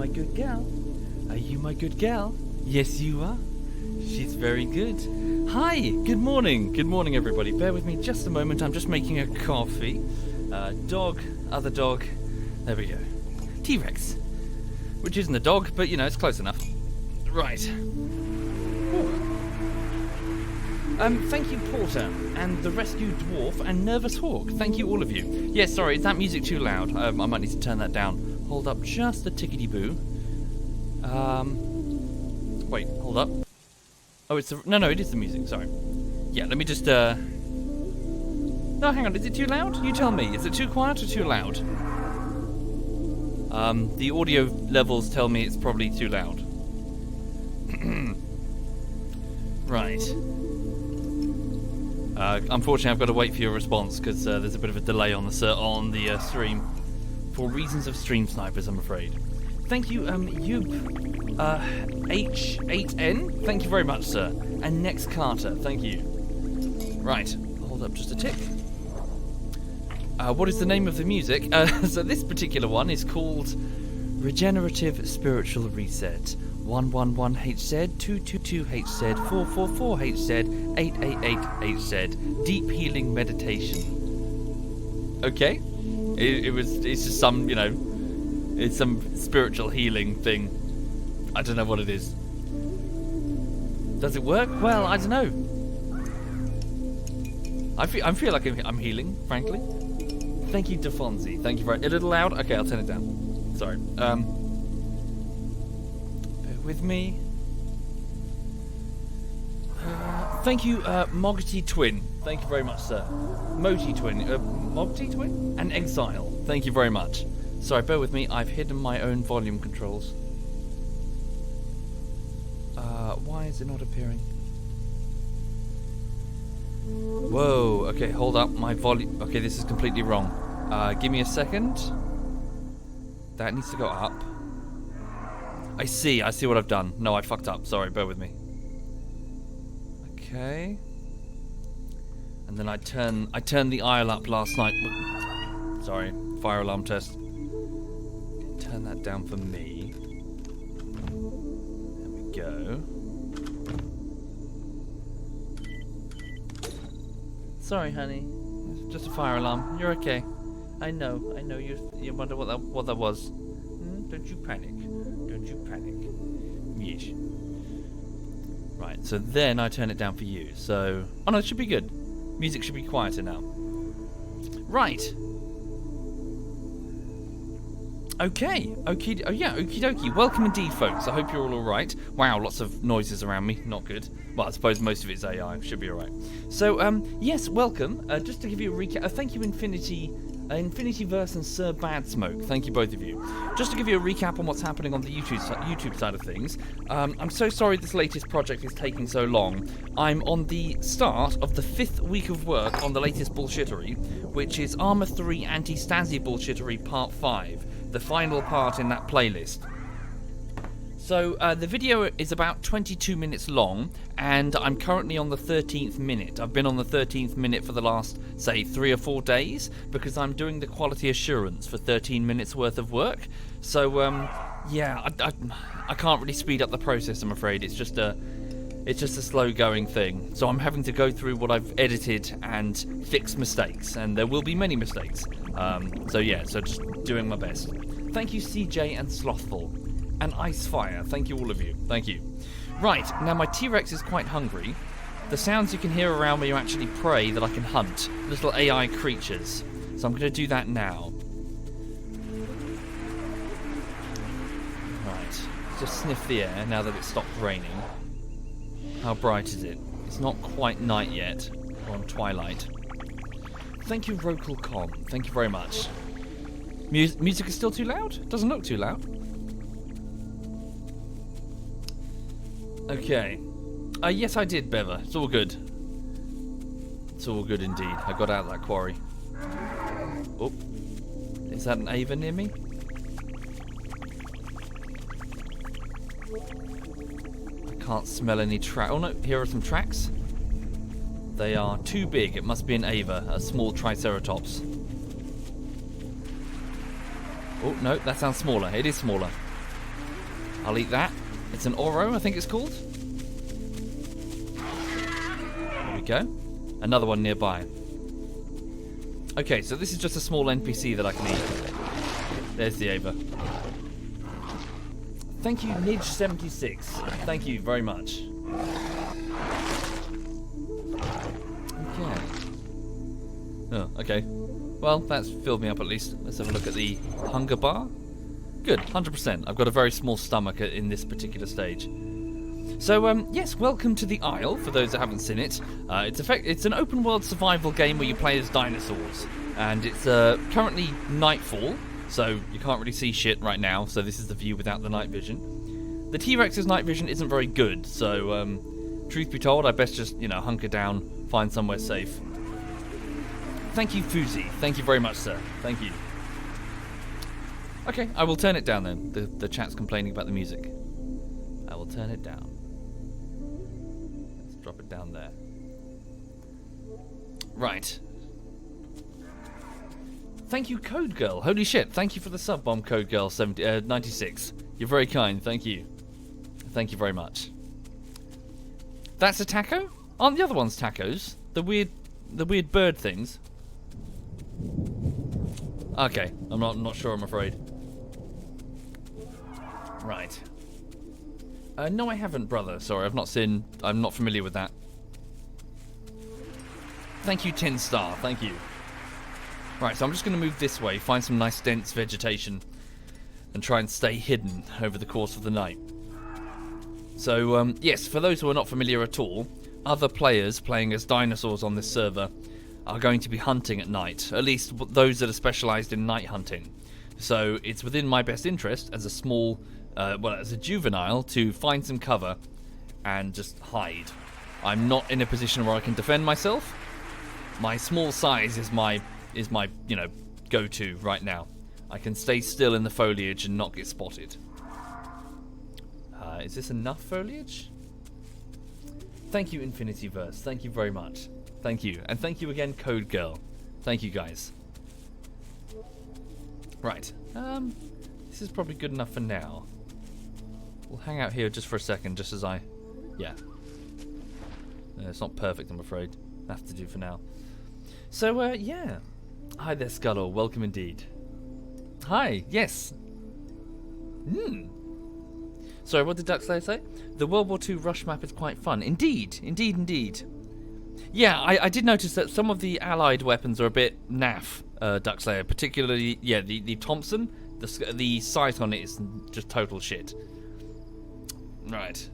my good gal? Are you my good gal? Yes, you are. She's very good. Hi, good morning. Good morning, everybody. Bear with me just a moment. I'm just making a coffee. Dog, other dog. There we go. T-Rex. Which isn't a dog, but, you know, it's close enough. Right. Thank you, Porter, and the Rescued Dwarf, and Nervous Hawk. Thank you, all of you. Yes, sorry, is that music too loud? I might need to turn that down. Hold up just a tickety-boo. Wait, hold up. Oh, it's the... No, it is the music, sorry. Yeah, let me just, No, hang on, is it too loud? You tell me, is it too quiet or too loud? The audio levels tell me it's probably too loud. Right. Unfortunately, I've got to wait for your response because there's a bit of a delay on the stream for reasons of stream snipers, I'm afraid. Thank you, H8N. Thank you very much, sir. And Next Carter, thank you. Right, hold up just a tick. What is the name of the music? So this particular one is called Regenerative Spiritual Reset. 111HZ, 222HZ, 444HZ, 888HZ. Deep Healing Meditation. Okay. It's just some, you know, it's some spiritual healing thing. I don't know what it is. Does it work? Well, I don't know. I feel like I'm healing, frankly. Thank you, DeFonzi. Thank you very... A little loud? Okay, I'll turn it down. Sorry. Bear with me. Thank you, Mogty Twin. Thank you very much, sir. Moti Twin. Mogty Twin? And Exile. Thank you very much. Sorry, bear with me. I've hidden my own volume controls. Why is it not appearing? Whoa, okay, hold up, my volume... Okay, this is completely wrong. Give me a second. That needs to go up. I see what I've done. No, I fucked up, sorry, bear with me. Okay. And then I turned the aisle up last night. Sorry, fire alarm test. Turn that down for me. There we go. Sorry, honey. It's just a fire alarm. You're okay. I know. You wonder what that was. Don't you panic. Don't you panic. Yeesh. Right. So then I turn it down for you. So, oh no, it should be good. Music should be quieter now. Right. Okay. Oh yeah. Okie dokie. Welcome indeed, folks. I hope you're all alright. Wow, lots of noises around me. Not good. Well, I suppose most of it's AI. Should be alright. So, yes, welcome. Just to give you a recap. Thank you, Infinityverse and Sir Bad Smoke. Thank you, both of you. Just to give you a recap on what's happening on the YouTube side of things. I'm so sorry this latest project is taking so long. I'm on the start of the 5th week of work on the latest bullshittery, which is Armour 3 Anti-Stasi Bullshittery Part 5. The final part in that playlist. So the video is about 22 minutes long, and I'm currently on the 13th minute. I've been on the 13th minute for the last, say, 3 or 4 days, because I'm doing the quality assurance for 13 minutes worth of work. So, yeah, I can't really speed up the process, I'm afraid. It's just a slow-going thing. So I'm having to go through what I've edited and fix mistakes, and there will be many mistakes. So yeah, so just doing my best. Thank you, CJ and Slothful. And Icefire, thank you all of you. Thank you. Right, now my T-Rex is quite hungry. The sounds you can hear around me are actually prey that I can hunt. Little AI creatures. So I'm going to do that now. Right, just sniff the air now that it's stopped raining. How bright is it? It's not quite night yet. We're on twilight. Thank you, Rocalcom. Thank you very much. Music is still too loud? Doesn't look too loud. Okay. Yes, I did, Bever. It's all good. It's all good indeed. I got out of that quarry. Oh. Is that an Ava near me? I can't smell any tracks. Oh no, here are some tracks. They are too big. It must be an Ava, a small Triceratops. Oh, no, that sounds smaller. It is smaller. I'll eat that. It's an Oro, I think it's called. There we go. Another one nearby. Okay, so this is just a small NPC that I can eat. There's the Ava. Thank you, Nidge76. Thank you very much. Okay. Oh, okay. Well, that's filled me up at least. Let's have a look at the hunger bar. Good, 100%. I've got a very small stomach in this particular stage. So, yes, welcome to the Isle, for those that haven't seen it. It's an open-world survival game where you play as dinosaurs. And it's currently nightfall, so you can't really see shit right now, so this is the view without the night vision. The T-Rex's night vision isn't very good, so, truth be told, I best just, hunker down, find somewhere safe. Thank you, Fuzi. Thank you very much, sir. Thank you. Okay, I will turn it down then. The chat's complaining about the music. I will turn it down. Let's drop it down there. Right. Thank you, Code Girl. Holy shit, thank you for the sub bomb, Code Girl 96. You're very kind, thank you. Thank you very much. That's a taco? Aren't the other ones tacos? The weird bird things? Okay, I'm not sure, I'm afraid. Right. No, I haven't, brother. Sorry, I'm not familiar with that. Thank you, Tin Star. Thank you. Right, so I'm just going to move this way, find some nice dense vegetation, and try and stay hidden over the course of the night. So, yes, for those who are not familiar at all, other players playing as dinosaurs on this server are going to be hunting at night, at least those that are specialised in night hunting. So it's within my best interest as a small, as a juvenile, to find some cover and just hide. I'm not in a position where I can defend myself. My small size is my go-to right now. I can stay still in the foliage and not get spotted. Is this enough foliage? Thank you, Infinityverse. Thank you very much. Thank you. And thank you again, Code Girl. Thank you, guys. Right. This is probably good enough for now. We'll hang out here just for a second, just as I... Yeah. It's not perfect, I'm afraid. Have to do for now. So, yeah. Hi there, Scullor. Welcome indeed. Hi. Yes. Sorry, what did Duckslayer say? The World War II rush map is quite fun. Indeed. Indeed, indeed. Yeah, I did notice that some of the allied weapons are a bit naff, Duckslayer. Particularly, yeah, the Thompson. The sight on it is just total shit. Right.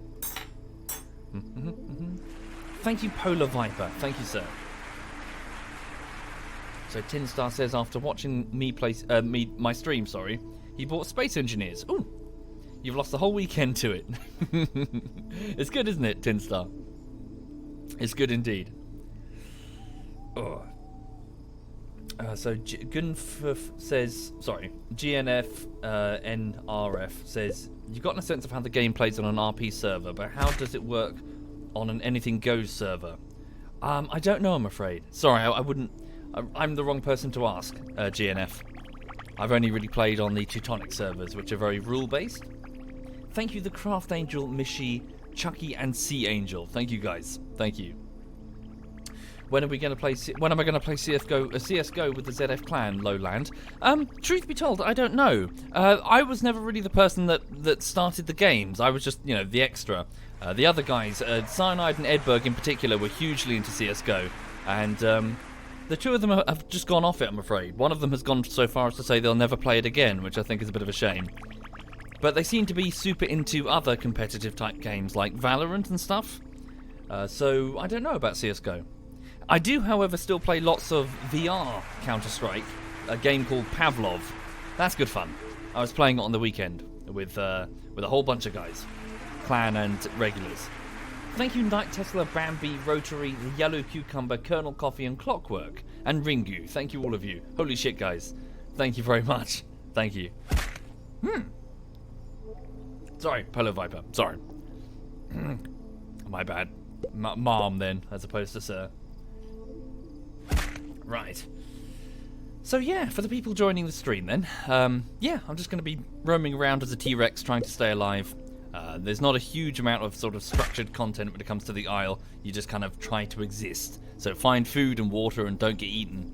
Thank you, Polar Viper. Thank you, sir. So Tin Star says after watching me play my stream, sorry, he bought Space Engineers. Ooh, you've lost the whole weekend to it. It's good, isn't it, Tin Star? It's good indeed. Oh. So Gunf says, sorry, GNF NRF says, you've gotten a sense of how the game plays on an RP server, but how does it work on an Anything Goes server? I don't know, I'm afraid. Sorry, I wouldn't. I'm the wrong person to ask, GNF. I've only really played on the Teutonic servers, which are very rule-based. Thank you, the Craft Angel, Mishi, Chucky, and Sea Angel. Thank you, guys. Thank you. When are we going to play? When am I going to play CS:GO with the ZF clan, Lowland? Truth be told, I don't know. I was never really the person that started the games. I was just, the extra. The other guys, Cyanide and Edberg in particular, were hugely into CS:GO, and the two of them have just gone off it, I'm afraid. One of them has gone so far as to say they'll never play it again, which I think is a bit of a shame. But they seem to be super into other competitive type games like Valorant and stuff. So I don't know about CS:GO. I do, however, still play lots of VR Counter-Strike, a game called Pavlov. That's good fun. I was playing it on the weekend with a whole bunch of guys, clan and regulars. Thank you, Night Tesla, Bambi, Rotary, the Yellow Cucumber, Colonel Coffee, and Clockwork, and Ringu. Thank you, all of you. Holy shit, guys. Thank you very much. Thank you. Sorry, Polo Viper. Sorry. My bad. Mom, then, as opposed to sir. Right. So yeah, for the people joining the stream then, yeah, I'm just going to be roaming around as a T-Rex trying to stay alive. There's not a huge amount of sort of structured content when it comes to the Isle. You just kind of try to exist. So find food and water and don't get eaten.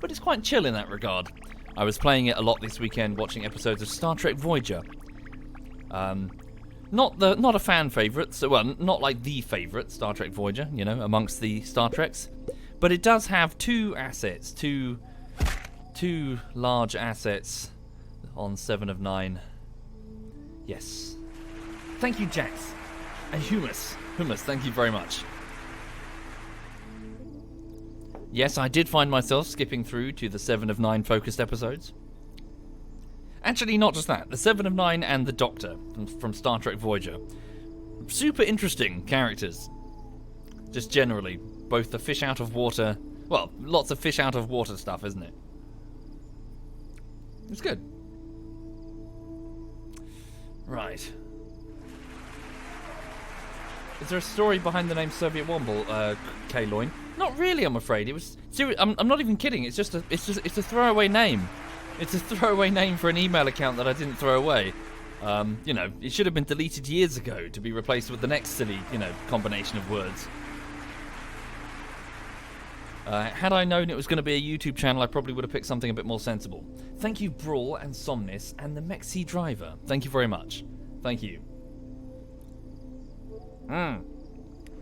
But it's quite chill in that regard. I was playing it a lot this weekend, watching episodes of Star Trek Voyager. Not a fan favourite, so well, not like the favourite Star Trek Voyager, you know, amongst the Star Treks. But it does have two large assets on 7 of 9. Yes. Thank you, Jax. And Humus, thank you very much. Yes, I did find myself skipping through to the 7 of 9 focused episodes. Actually, not just that. The 7 of 9 and the Doctor from Star Trek Voyager. Super interesting characters. Just generally. Both the fish out of water... Well, lots of fish out of water stuff, isn't it? It's good. Right. Is there a story behind the name SovietWomble, K-Loin? Not really, I'm afraid. It was I'm not even kidding. It's a throwaway name. It's a throwaway name for an email account that I didn't throw away. You know, it should have been deleted years ago to be replaced with the next silly, you know, combination of words. Had I known it was going to be a YouTube channel, I probably would have picked something a bit more sensible. Thank you, Brawl and Somnis and the Mexi Driver. Thank you very much. Thank you.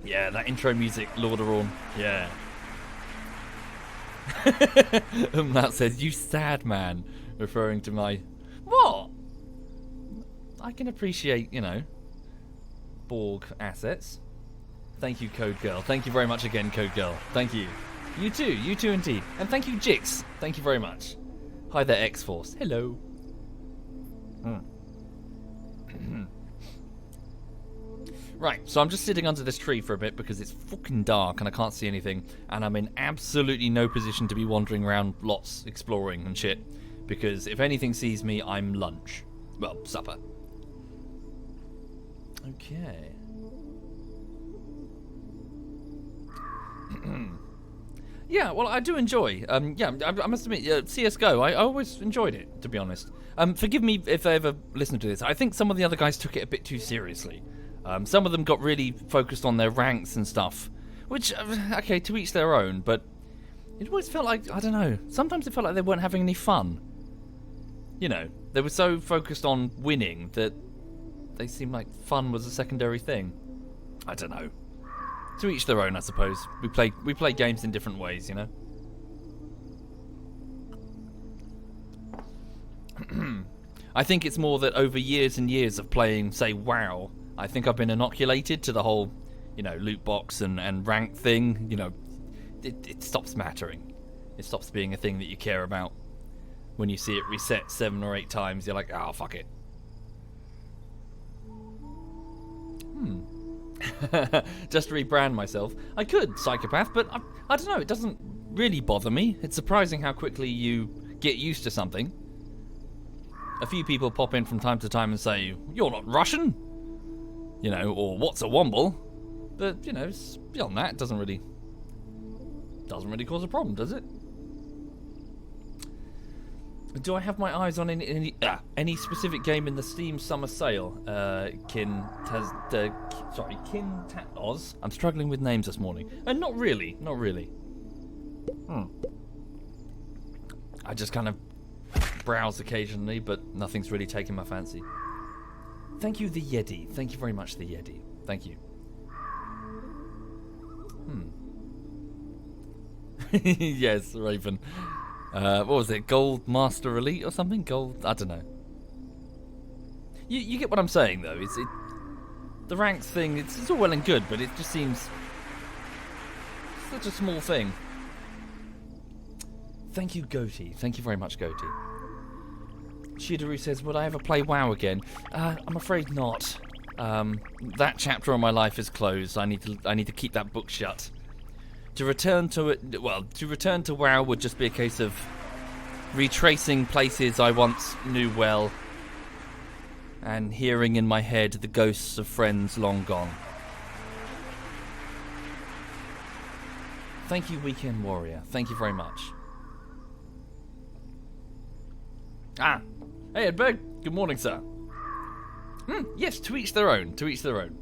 Yeah, that intro music, Lord of Orm. Yeah. That says, you sad man, referring to my... What? I can appreciate, you know, Borg assets. Thank you, Code Girl. Thank you very much again, Code Girl. Thank you. You too indeed. And thank you, Jix. Thank you very much. Hi there, X-Force. Hello. Right, so I'm just sitting under this tree for a bit because it's fucking dark and I can't see anything, and I'm in absolutely no position to be wandering around lots, exploring and shit, because if anything sees me, I'm lunch. Well, supper. Okay. Yeah, well, I do enjoy. Yeah, I must admit, CS:GO. I always enjoyed it, to be honest. Forgive me if I ever listen to this. I think some of the other guys took it a bit too seriously. Some of them got really focused on their ranks and stuff, which, okay, to each their own. But it always felt like, I don't know. Sometimes it felt like they weren't having any fun. You know, they were so focused on winning that they seemed like fun was a secondary thing. I don't know. To each their own, I suppose. We play games in different ways, you know. I think it's more that over years and years of playing, say, WoW, I think I've been inoculated to the whole, you know, loot box and rank thing. You know, it stops mattering. It stops being a thing that you care about. When you see it reset 7 or 8 times, you're like, oh, fuck it. Just to rebrand myself. I could, psychopath, but I don't know, it doesn't really bother me. It's surprising how quickly you get used to something. A few people pop in from time to time and say, you're not Russian? You know, or what's a womble? But, you know, beyond that, it doesn't really cause a problem, does it? Do I have my eyes on any specific game in the Steam Summer Sale? Kin Oz. I'm struggling with names this morning. Not really. I just kind of browse occasionally, but nothing's really taken my fancy. Thank you, the Yeti. Thank you very much, the Yeti. Thank you. Yes, Raven. What was it? Gold Master Elite or something? Gold? I don't know. You get what I'm saying, though. The ranks thing, it's all well and good, but it just seems such a small thing. Thank you, Goatee. Thank you very much, Goatee. Shidaru says, would I ever play WoW again? I'm afraid not. That chapter of my life is closed. I need to keep that book shut. To return to WoW would just be a case of retracing places I once knew well and hearing in my head the ghosts of friends long gone. Thank you, Weekend Warrior. Thank you very much. Ah. Hey, Edberg. Good morning, sir. Yes, to each their own. To each their own.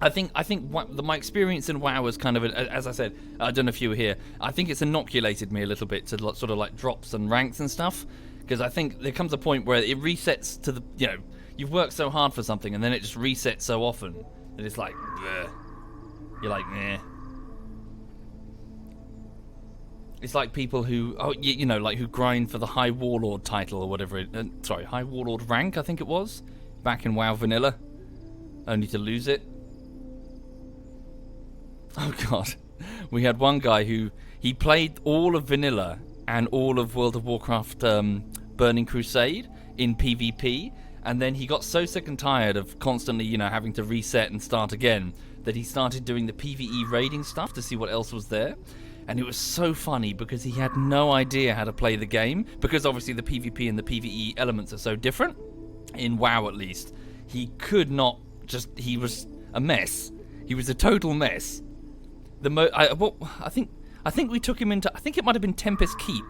I think my experience in WoW was kind of, as I said, I don't know if you were here, I think it's inoculated me a little bit to sort of like drops and ranks and stuff, because I think there comes a point where it resets to the, you know, you've worked so hard for something and then it just resets so often that it's like, bleh. You're like, meh. It's like people who, you know, like who grind for the High Warlord title or whatever, High Warlord rank, I think it was, back in WoW Vanilla, only to lose it. Oh god, we had one guy who, he played all of Vanilla and all of World of Warcraft Burning Crusade in PvP, and then he got so sick and tired of constantly, you know, having to reset and start again, that he started doing the PvE raiding stuff to see what else was there. And it was so funny because he had no idea how to play the game, because obviously the PvP and the PvE elements are so different, in WoW at least. He could not he was a mess. He was a total mess. I think we took him into, I think it might have been Tempest Keep.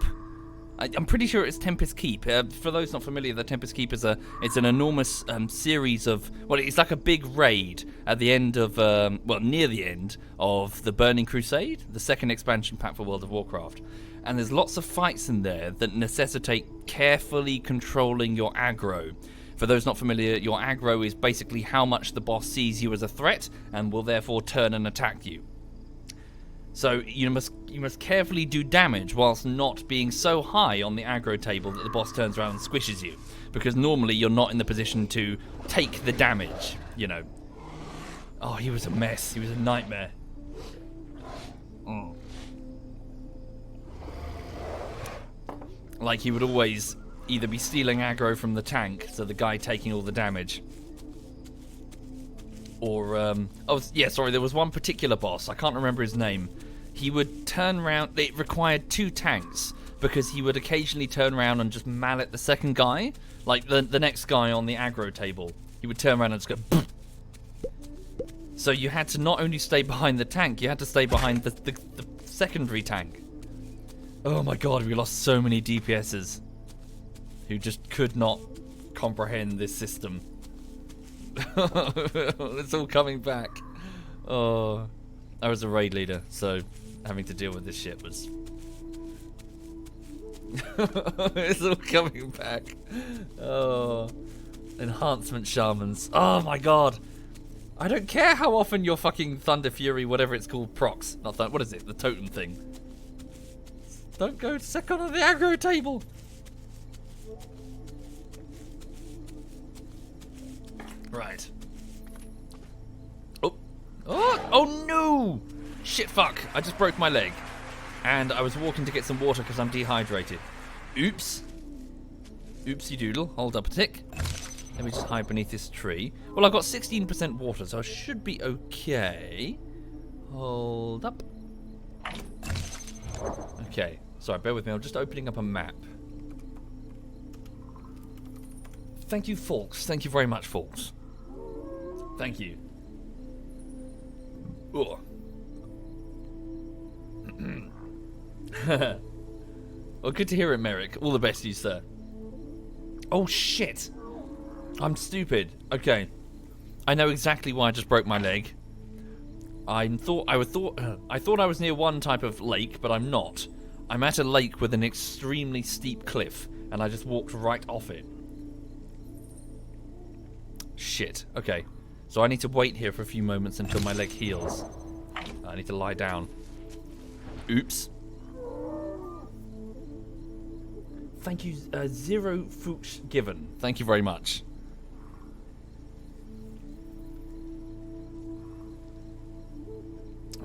I'm pretty sure it's Tempest Keep. For those not familiar, the Tempest Keep is it's an enormous series of, well, it's like a big raid at the end of, near the end of the Burning Crusade, the second expansion pack for World of Warcraft. And there's lots of fights in there that necessitate carefully controlling your aggro. For those not familiar, your aggro is basically how much the boss sees you as a threat and will therefore turn and attack you. So you must carefully do damage whilst not being so high on the aggro table that the boss turns around and squishes you. Because normally you're not in the position to take the damage, you know. Oh, he was a mess. He was a nightmare. Like, he would always either be stealing aggro from the tank, so the guy taking all the damage. Or, there was one particular boss, I can't remember his name. He would turn around, it required 2 tanks, because he would occasionally turn around and just mallet the second guy, like the next guy on the aggro table. He would turn around and just go, Pfft. So you had to not only stay behind the tank, you had to stay behind the secondary tank. Oh my god, we lost so many DPSs who just could not comprehend this system. It's all coming back. Oh, I was a raid leader, so having to deal with this shit was... It's all coming back. Oh, enhancement shamans. Oh my god. I don't care how often your fucking Thunder Fury, whatever it's called, procs. Not that. What is it? The totem thing. Don't go second on the aggro table. Right. Oh no! Shit, fuck. I just broke my leg. And I was walking to get some water because I'm dehydrated. Oops. Oopsie doodle. Hold up a tick. Let me just hide beneath this tree. Well, I've got 16% water, so I should be okay. Hold up. Okay. Sorry, bear with me. I'm just opening up a map. Thank you, Folks. Thank you very much, Folks. Thank you. Ugh. Well, good to hear it, Merrick. All the best to you, sir. Oh, shit. I'm stupid. Okay. I know exactly why I just broke my leg. I thought I was near one type of lake, but I'm not. I'm at a lake with an extremely steep cliff, and I just walked right off it. Shit. Okay. So I need to wait here for a few moments until my leg heals. I need to lie down. Oops. Thank you, Zero Fuchs Given. Thank you very much.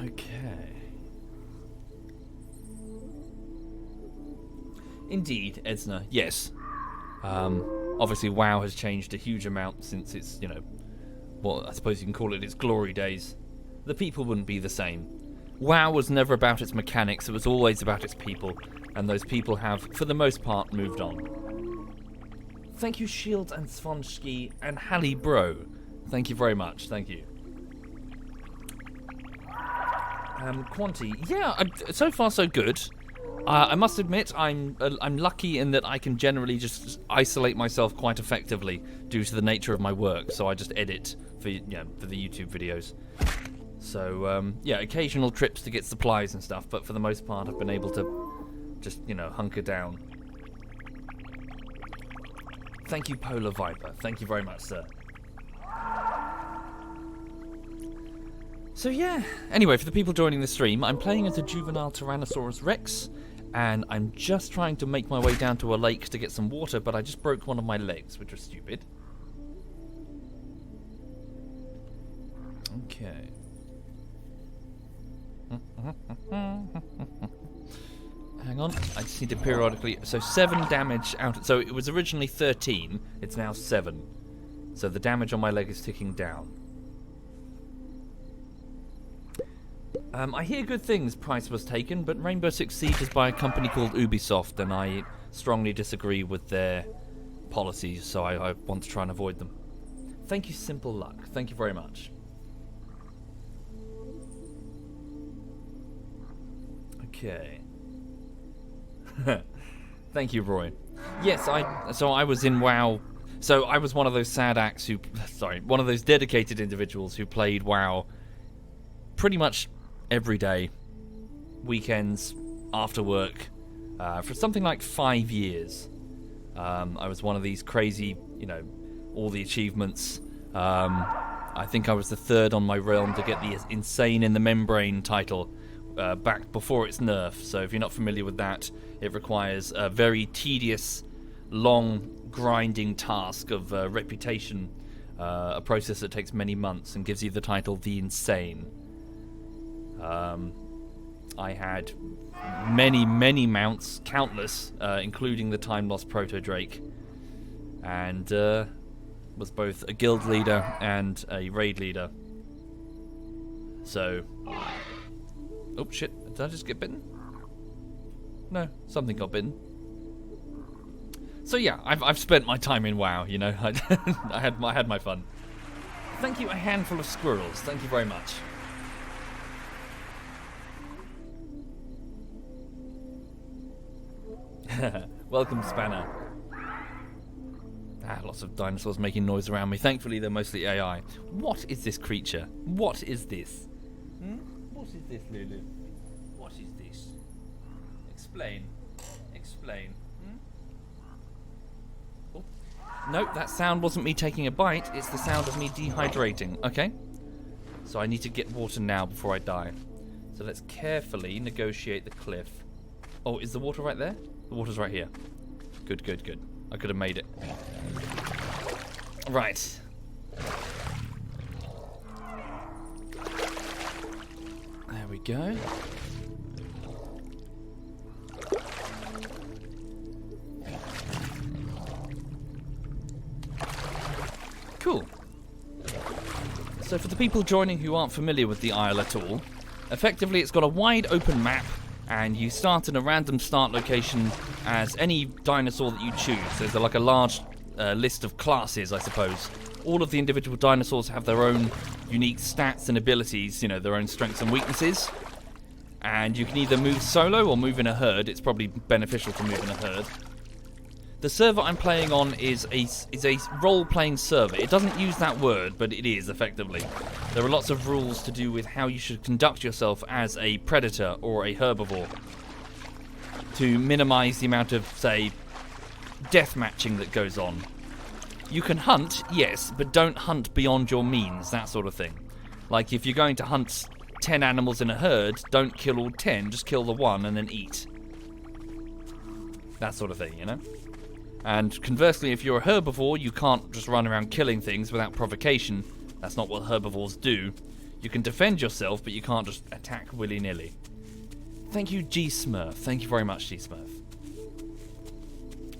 Okay. Indeed, Edsna. Yes. Obviously, WoW has changed a huge amount since its, you know, well, I suppose you can call it its glory days. The people wouldn't be the same. WoW was never about its mechanics, it was always about its people, and those people have, for the most part, moved on. Thank you, Shield and Svonsky and Hallie Bro. Thank you very much, thank you. Quanti, yeah, so far so good. I must admit, I'm lucky in that I can generally just isolate myself quite effectively due to the nature of my work. So I just edit for the YouTube videos. So yeah, occasional trips to get supplies and stuff, but for the most part, I've been able to just hunker down. Thank you, Polar Viper. Thank you very much, sir. So yeah, anyway, for the people joining the stream, I'm playing as a juvenile Tyrannosaurus Rex, and I'm just trying to make my way down to a lake to get some water, but I just broke one of my legs, which was stupid. Okay. Hang on, I just need to periodically... So 7 damage out... So it was originally 13, it's now 7. So the damage on my leg is ticking down. I hear good things price was taken, but Rainbow Six Siege is by a company called Ubisoft, and I strongly disagree with their policies, so I want to try and avoid them. Thank you, Simple Luck. Thank you very much. Okay. Thank you, Roy. Yes, I was in WoW. So I was one of those sad acts who... Sorry, one of those dedicated individuals who played WoW pretty much every day, weekends, after work, for something like 5 years. I was one of these crazy, all the achievements. I think I was the 3rd on my realm to get the Insane in the Membrane title back before its nerf. So if you're not familiar with that, it requires a very tedious, long, grinding task of reputation, a process that takes many months and gives you the title The Insane. I had many mounts, countless, including the time-lost Proto-Drake, and was both a guild leader and a raid leader. So... Oh, shit. Did I just get bitten? No, something got bitten. So yeah, I've spent my time in WoW, I had my fun. Thank you, a handful of squirrels. Thank you very much. Welcome, Spanner. Lots of dinosaurs making noise around me. Thankfully, they're mostly AI. What is this creature? What is this? What is this, Lulu? What is this? Explain. Explain. Oh. Nope, that sound wasn't me taking a bite. It's the sound of me dehydrating. Okay. So I need to get water now before I die. So let's carefully negotiate the cliff. Oh, is the water right there? The water's right here. Good, good, good. I could have made it. Right. There we go. Cool. So for the people joining who aren't familiar with the Isle at all, effectively it's got a wide open map, and you start in a random start location as any dinosaur that you choose. There's like a large list of classes, I suppose. All of the individual dinosaurs have their own unique stats and abilities, their own strengths and weaknesses. And you can either move solo or move in a herd. It's probably beneficial to move in a herd. The server I'm playing on is a role-playing server. It doesn't use that word, but it is, effectively. There are lots of rules to do with how you should conduct yourself as a predator or a herbivore to minimize the amount of, say, death matching that goes on. You can hunt, yes, but don't hunt beyond your means, that sort of thing. Like, if you're going to hunt 10 animals in a herd, don't kill all 10, just kill the one and then eat. That sort of thing, And conversely, if you're a herbivore, you can't just run around killing things without provocation. That's not what herbivores do. You can defend yourself, but you can't just attack willy-nilly. Thank you, G-Smurf. Thank you very much, G-Smurf.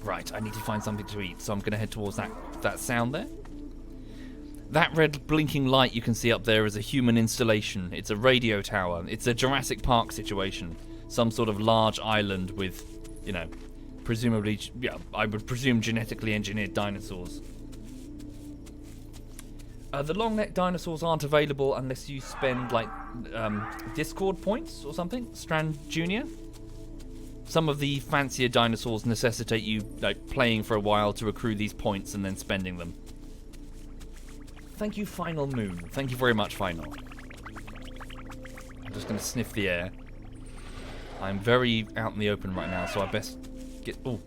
Right, I need to find something to eat, so I'm going to head towards that sound there. That red blinking light you can see up there is a human installation. It's a radio tower. It's a Jurassic Park situation. Some sort of large island with, presumably, I would presume genetically engineered dinosaurs. The long-necked dinosaurs aren't available unless you spend, Discord points or something. Strand Jr. some of the fancier dinosaurs necessitate you like playing for a while to accrue these points and then spending them. Thank you, Final Moon. Thank you very much, Final. I'm just going to sniff the air. I'm very out in the open right now, so I best get... Oh.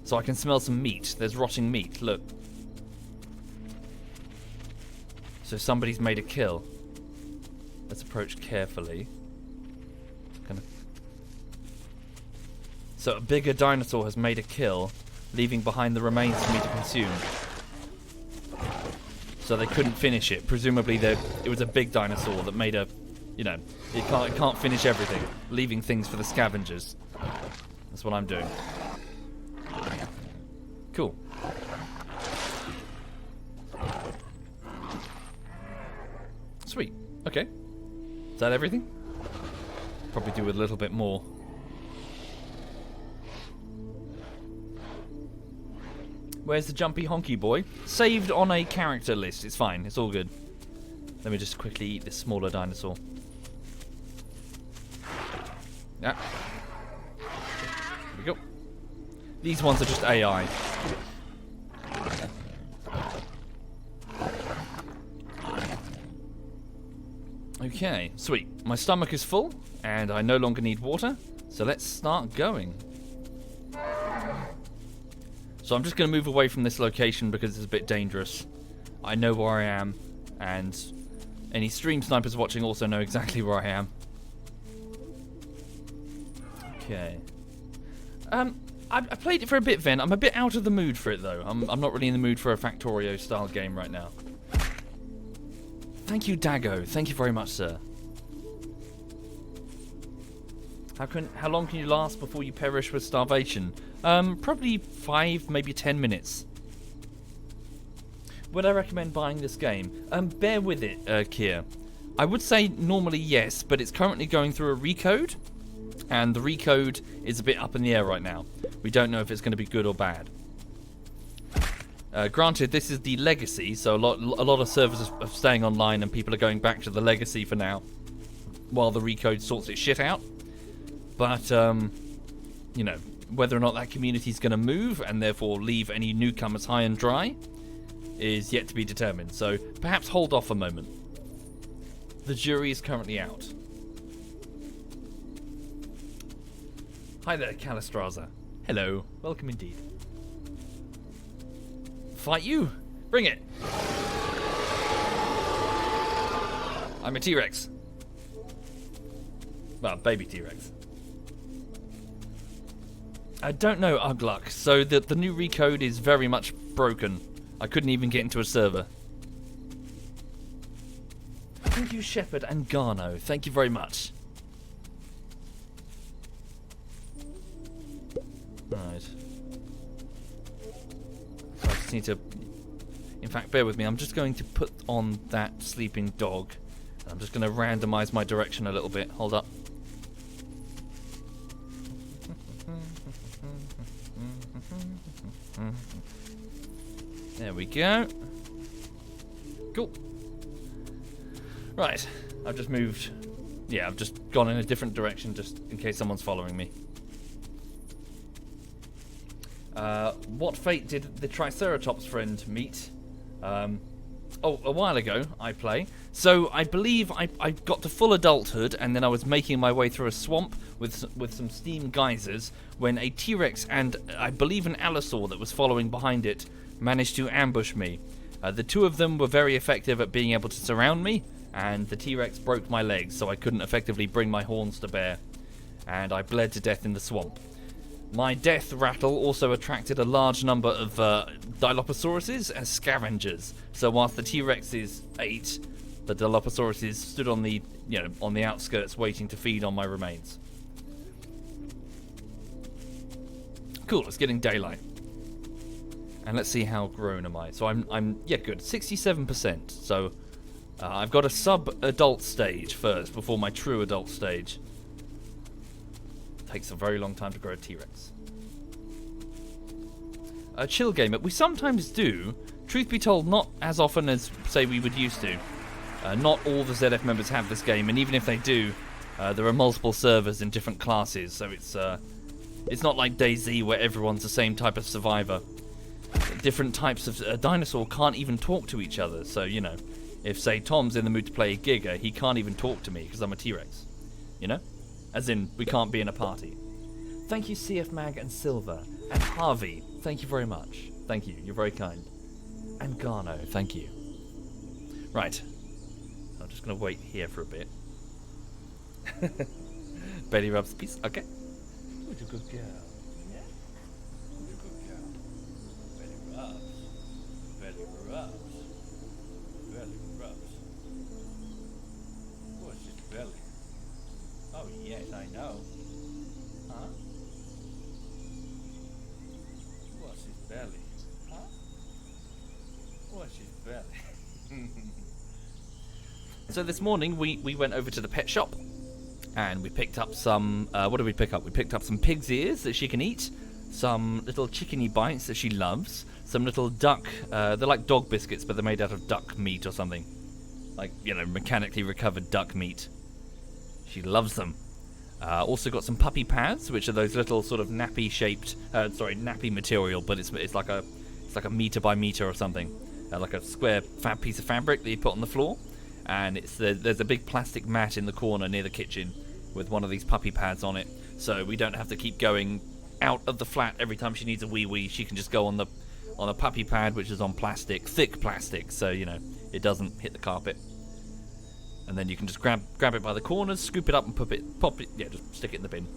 So I can smell some meat. There's rotting meat, look. So somebody's made a kill. Let's approach carefully. So a bigger dinosaur has made a kill, leaving behind the remains for me to consume. So they couldn't finish it. Presumably it was a big dinosaur that made a... You know, it can't finish everything, leaving things for the scavengers. That's what I'm doing. Cool. Sweet. Okay. Is that everything? Probably do with a little bit more. Where's the jumpy honky boy? Saved on a character list. It's fine. It's all good. Let me just quickly eat this smaller dinosaur. Yeah. Here we go. These ones are just AI. Okay, sweet. My stomach is full, and I no longer need water, so let's start going. So I'm just going to move away from this location because it's a bit dangerous. I know where I am, and any stream snipers watching also know exactly where I am. Okay. I played it for a bit, Ven. I'm a bit out of the mood for it, though. I'm not really in the mood for a Factorio-style game right now. Thank you, Dago. Thank you very much, sir. How long can you last before you perish with starvation? Probably 5, maybe 10 minutes. Would I recommend buying this game? Bear with it, Kier. I would say normally yes, but it's currently going through a recode, and the recode is a bit up in the air right now. We don't know if it's going to be good or bad. Granted, this is the legacy, so a lot of servers are staying online and people are going back to the legacy for now, while the recode sorts its shit out. But, you know, whether or not that community is going to move and therefore leave any newcomers high and dry is yet to be determined. So perhaps hold off a moment. The jury is currently out. Hi there, Calistraza. Hello. Welcome indeed. Fight you? Bring it. I'm a T-Rex. Well, baby T-Rex. I don't know, Ugluck. So the new recode is very much broken. I couldn't even get into a server. Thank you, Shepard and Garno. Thank you very much. Right. So I just need to... In fact, bear with me. I'm just going to put on that sleeping dog. I'm just going to randomize my direction a little bit. Hold up. There we go. Cool. Right. I've just moved. Yeah, I've just gone in a different direction just in case someone's following me. What fate did the Triceratops friend meet? Oh, a while ago, I play. So I believe I got to full adulthood, and then I was making my way through a swamp with some steam geysers when a T-Rex and I believe an Allosaur that was following behind it managed to ambush me. The two of them were very effective at being able to surround me, and the T-Rex broke my legs, so I couldn't effectively bring my horns to bear, and I bled to death in the swamp. My death rattle also attracted a large number of Dilophosaurus as scavengers. So whilst the T-Rexes ate, the Dilophosaurus stood on the on the outskirts waiting to feed on my remains. Cool, it's getting daylight. And let's see how grown am I. So I'm yeah, good. 67%. So I've got a sub-adult stage first before my true adult stage. Takes a very long time to grow a T-Rex. Chill gamer, we sometimes do. Truth be told, not as often as say we would used to. Not all the ZF members have this game, and even if they do, There are multiple servers in different classes, so it's not like DayZ where everyone's the same type of survivor. Different types of dinosaur can't even talk to each other, so, you know, if, say, Tom's in the mood to play a Giga, he can't even talk to me because I'm a T-Rex. You know? As in, we can't be in a party. Thank you, CF Mag and Silver. And Harvey, thank you very much. Thank you, you're very kind. And Garno, thank you. Right. I'm just going to wait here for a bit. Belly rubs, peace. Okay. Who's a good girl? Yeah? Who's a good girl? Belly rubs. Belly rubs. Belly rubs. What's his belly? Oh, yes, I know. Huh? What's his belly? Huh? What's his belly? So this morning we went over to the pet shop and we picked up some, what did we pick up? We picked up some pig's ears that she can eat, some little chickeny bites that she loves, some little duck, they're like dog biscuits but they're made out of duck meat or something. Like, you know, mechanically recovered duck meat. She loves them. Also got some puppy pads, which are those little sort of nappy shaped, nappy material, but it's like a meter by meter or something. Like a square fab piece of fabric that you put on the floor. And there's a big plastic mat in the corner near the kitchen with one of these puppy pads on it, so we don't have to keep going out of the flat every time she needs a wee. She can just go on a puppy pad, which is on plastic, thick plastic, so you know it doesn't hit the carpet. And then you can just grab it by the corners, scoop it up, and just stick it in the bin,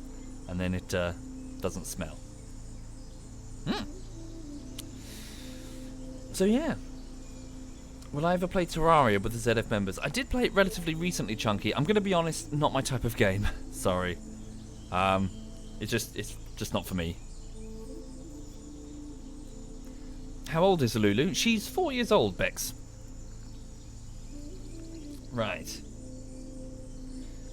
and then it doesn't smell. So yeah. Will I ever play Terraria with the ZF members? I did play it relatively recently, Chunky. I'm going to be honest, not my type of game. Sorry. It's just not for me. How old is Lulu? She's 4 years old, Bex. Right.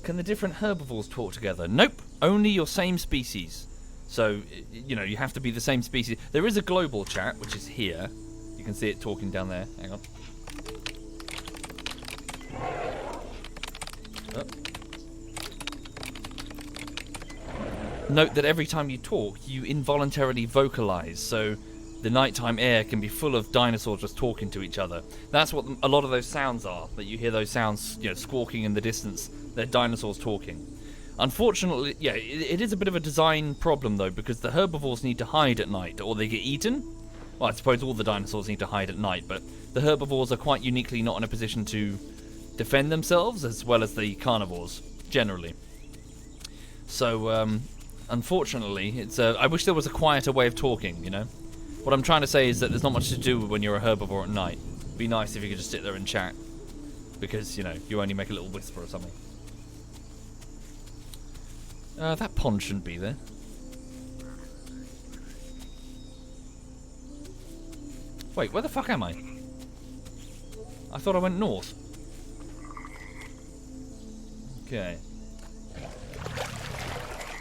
Can the different herbivores talk together? Nope. Only your same species. So, you know, you have to be the same species. There is a global chat, which is here. You can see it talking down there. Hang on. Oh. Note that every time you talk, you involuntarily vocalize, so the nighttime air can be full of dinosaurs just talking to each other. That's what a lot of those sounds are, that you hear those sounds, you know, squawking in the distance. They're dinosaurs talking. Unfortunately, yeah, it is a bit of a design problem, though, because the herbivores need to hide at night, or they get eaten. Well, I suppose all the dinosaurs need to hide at night, but the herbivores are quite uniquely not in a position to defend themselves, as well as the carnivores, generally. So, unfortunately, it's I wish there was a quieter way of talking, you know? What I'm trying to say is that there's not much to do when you're a herbivore at night. It'd be nice if you could just sit there and chat, because, you know, you only make a little whisper or something. That pond shouldn't be there. Wait, where the fuck am I? I thought I went north. Okay.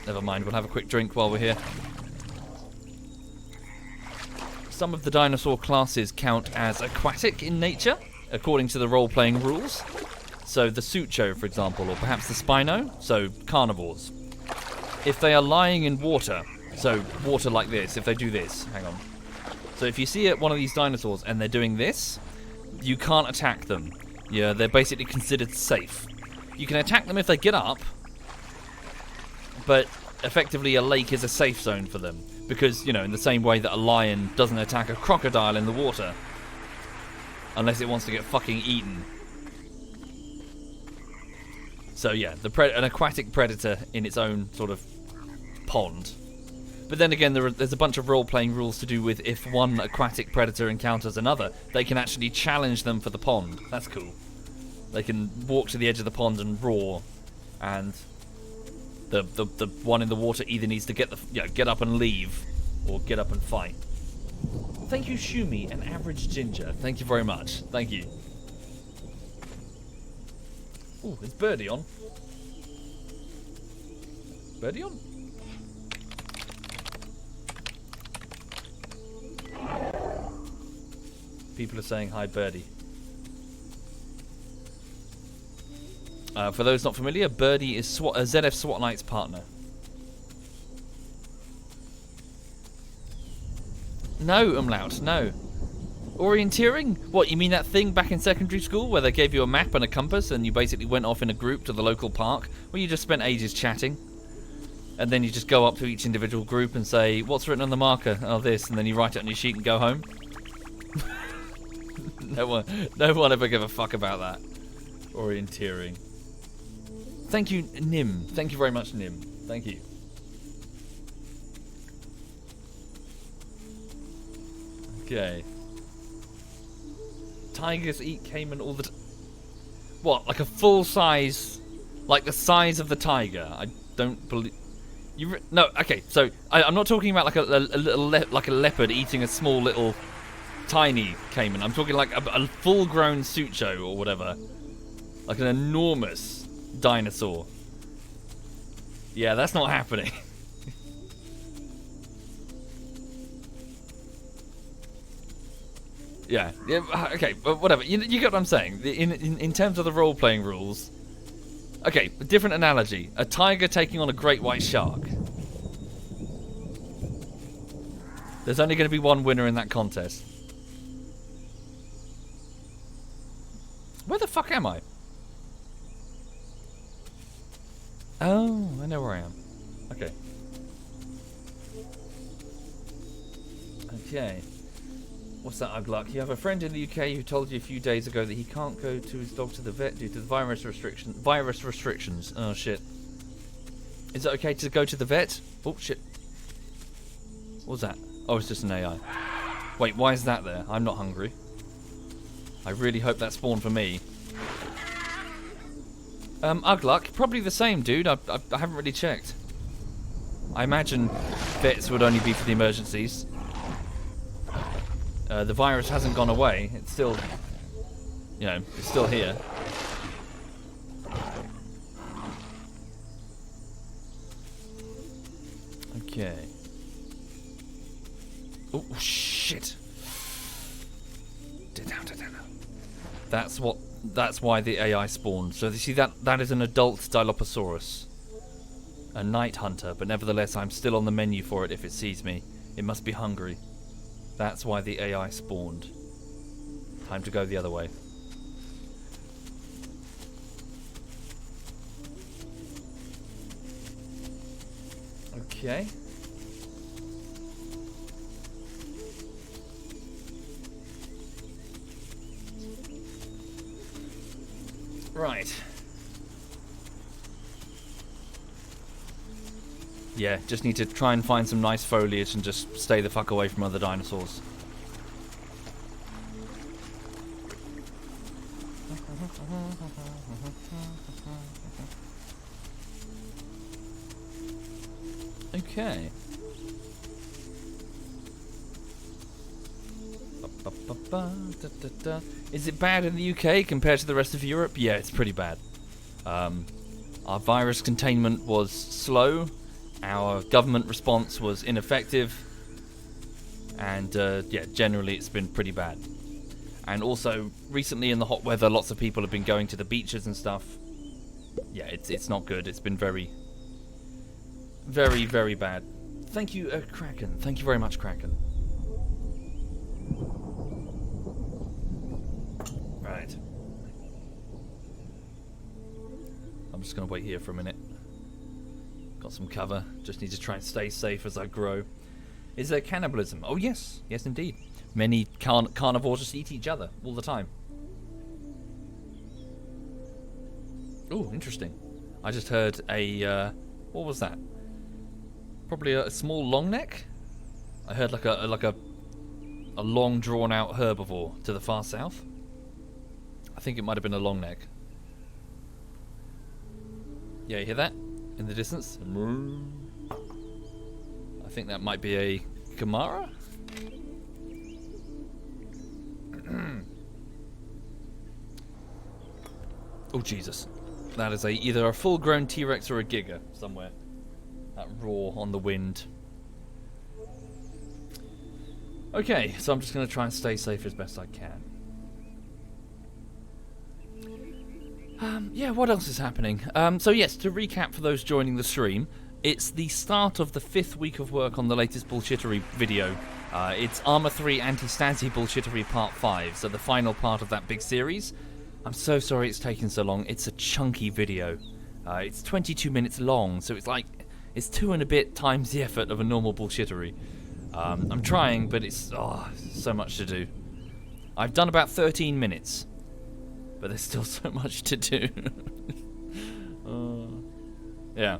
Never mind, we'll have a quick drink while we're here. Some of the dinosaur classes count as aquatic in nature, according to the role-playing rules. So the Sucho, for example, or perhaps the Spino, so carnivores. If they are lying in water, so water like this, if they do this, hang on. So if you see one of these dinosaurs and they're doing this, you can't attack them. Yeah, they're basically considered safe. You can attack them if they get up, but effectively a lake is a safe zone for them. Because, you know, in the same way that a lion doesn't attack a crocodile in the water, unless it wants to get fucking eaten. So yeah, an aquatic predator in its own sort of pond. But then again, there's a bunch of role-playing rules to do with if one aquatic predator encounters another, they can actually challenge them for the pond. That's cool. They can walk to the edge of the pond and roar, and the one in the water either needs to get up and leave, or get up and fight. Thank you, Shumi, an average ginger. Thank you very much. Thank you. Ooh, is Birdie on? Birdie on? People are saying hi, Birdie. For those not familiar, Birdie is ZF SWAT Knight's partner. No, Umlaut, no. Orienteering? What, you mean that thing back in secondary school where they gave you a map and a compass and you basically went off in a group to the local park where you just spent ages chatting? And then you just go up to each individual group and say, what's written on the marker? Oh, this, and then you write it on your sheet and go home? No one ever gave a fuck about that. Orienteering. Thank you, Nim. Thank you very much, Nim. Thank you. Okay. Tigers eat caiman all the time. What, like a full size, like the size of the tiger? I don't believe. No, okay. So I'm not talking about like a little like a leopard eating a small little tiny caiman. I'm talking like a full-grown sucho or whatever, like an enormous dinosaur. Yeah, that's not happening. Yeah, okay, but whatever. You get what I'm saying. In terms of the role-playing rules. Okay, a different analogy. A tiger taking on a great white shark. There's only going to be one winner in that contest. Where the fuck am I? Oh, I know where I am. Okay. Okay. What's that, Ugluck? You have a friend in the UK who told you a few days ago that he can't go to his dog to the vet due to the virus restrictions. Oh, shit. Is it okay to go to the vet? Oh, shit. What was that? Oh, it's just an AI. Wait, why is that there? I'm not hungry. I really hope that spawned for me. Ugluck, probably the same, dude. I haven't really checked. I imagine vets would only be for the emergencies. The virus hasn't gone away. It's still, you know, it's still here. Okay. Oh, shit. That's why the AI spawned. So you see that is an adult Dilophosaurus. A night hunter, but nevertheless I'm still on the menu for it if it sees me. It must be hungry. That's why the AI spawned. Time to go the other way. Okay. Right. Yeah, just need to try and find some nice foliage and just stay the fuck away from other dinosaurs. Okay. Is it bad in the UK compared to the rest of Europe? Yeah, it's pretty bad. Our virus containment was slow. Our government response was ineffective, and yeah, generally it's been pretty bad. And also, recently in the hot weather, lots of people have been going to the beaches and stuff. Yeah, it's not good. It's been very, very, very bad. Thank you, Kraken. Thank you very much, Kraken. Right. I'm just going to wait here for a minute. Got some cover. Just need to try and stay safe as I grow. Is there cannibalism? Oh, yes. Yes, indeed. Many carnivores just eat each other all the time. Oh, interesting. I just heard a... what was that? Probably a small long neck? I heard like a long drawn out herbivore to the far south. I think it might have been a long neck. Yeah, you hear that? In the distance? I think that might be a Kamara? Oh, Jesus. That is either a full-grown T-Rex or a Giga somewhere. That roar on the wind. Okay, so I'm just going to try and stay safe as best I can. Yeah, what else is happening? So yes, to recap for those joining the stream, it's the start of the 5th week of work on the latest bullshittery video. It's Armour 3 Anti-Stasi Bullshittery Part 5, so the final part of that big series. I'm so sorry it's taken so long. It's a chunky video. It's 22 minutes long, so it's 2 and a bit times the effort of a normal bullshittery. I'm trying, but it's so much to do. I've done about 13 minutes, but there's still so much to do. Yeah.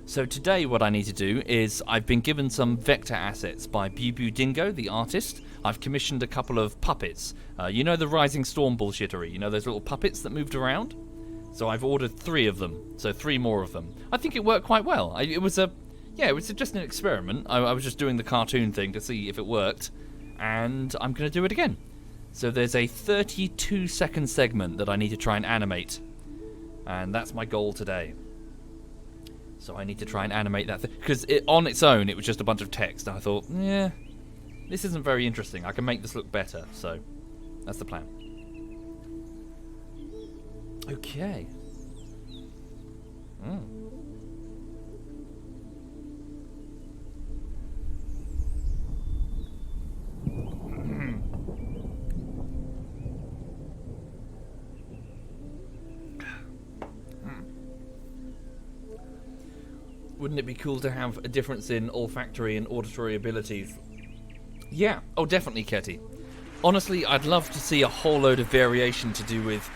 So today what I need to do is I've been given some vector assets by Bubu Dingo, the artist. I've commissioned a couple of puppets. You know the Rising Storm bullshittery? You know those little puppets that moved around? So I've ordered 3 of them. So 3 more of them. I think it worked quite well. It was just an experiment. I was just doing the cartoon thing to see if it worked. And I'm going to do it again. So there's a 32-second segment that I need to try and animate. And that's my goal today. So I need to try and animate that because on its own it was just a bunch of text. And I thought, yeah, this isn't very interesting. I can make this look better. So that's the plan. Okay. Wouldn't it be cool to have a difference in olfactory and auditory abilities? Yeah. Oh, definitely, Ketty. Honestly, I'd love to see a whole load of variation to do with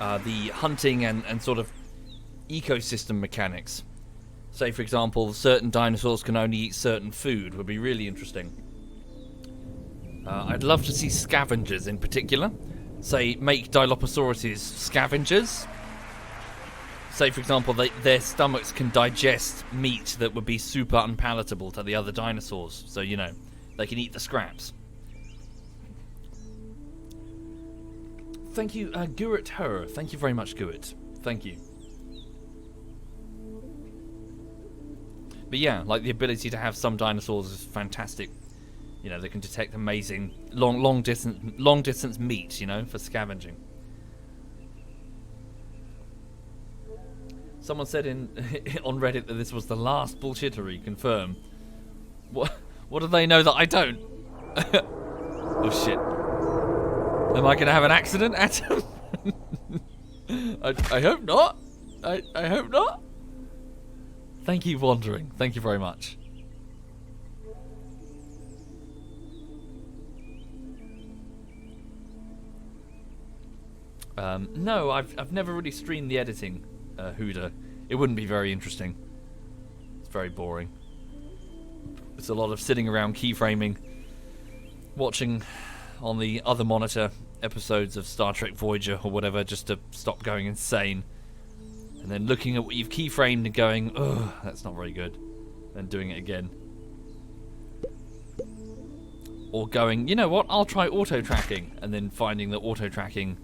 the hunting and sort of ecosystem mechanics. Say, for example, certain dinosaurs can only eat certain food. Would be really interesting. I'd love to see scavengers in particular. Say, make Dilophosaurus scavengers. Say, for example, their stomachs can digest meat that would be super unpalatable to the other dinosaurs. So, you know, they can eat the scraps. Thank you, Gurit Her. Thank you very much, Gurit. Thank you. But yeah, like the ability to have some dinosaurs is fantastic. You know, they can detect amazing long distance meat, you know, for scavenging. Someone said on Reddit that this was the last bullshittery. Confirm. What do they know that I don't? Oh shit. Am I going to have an accident, Atom? I hope not. I hope not. Thank you, Wandering. Thank you very much. No, I've never really streamed the editing, Huda. It wouldn't be very interesting. It's very boring. It's a lot of sitting around keyframing, watching on the other monitor episodes of Star Trek Voyager or whatever just to stop going insane, and then looking at what you've keyframed and going, ugh, that's not very good, and doing it again. Or going, you know what, I'll try auto-tracking, and then finding that auto-tracking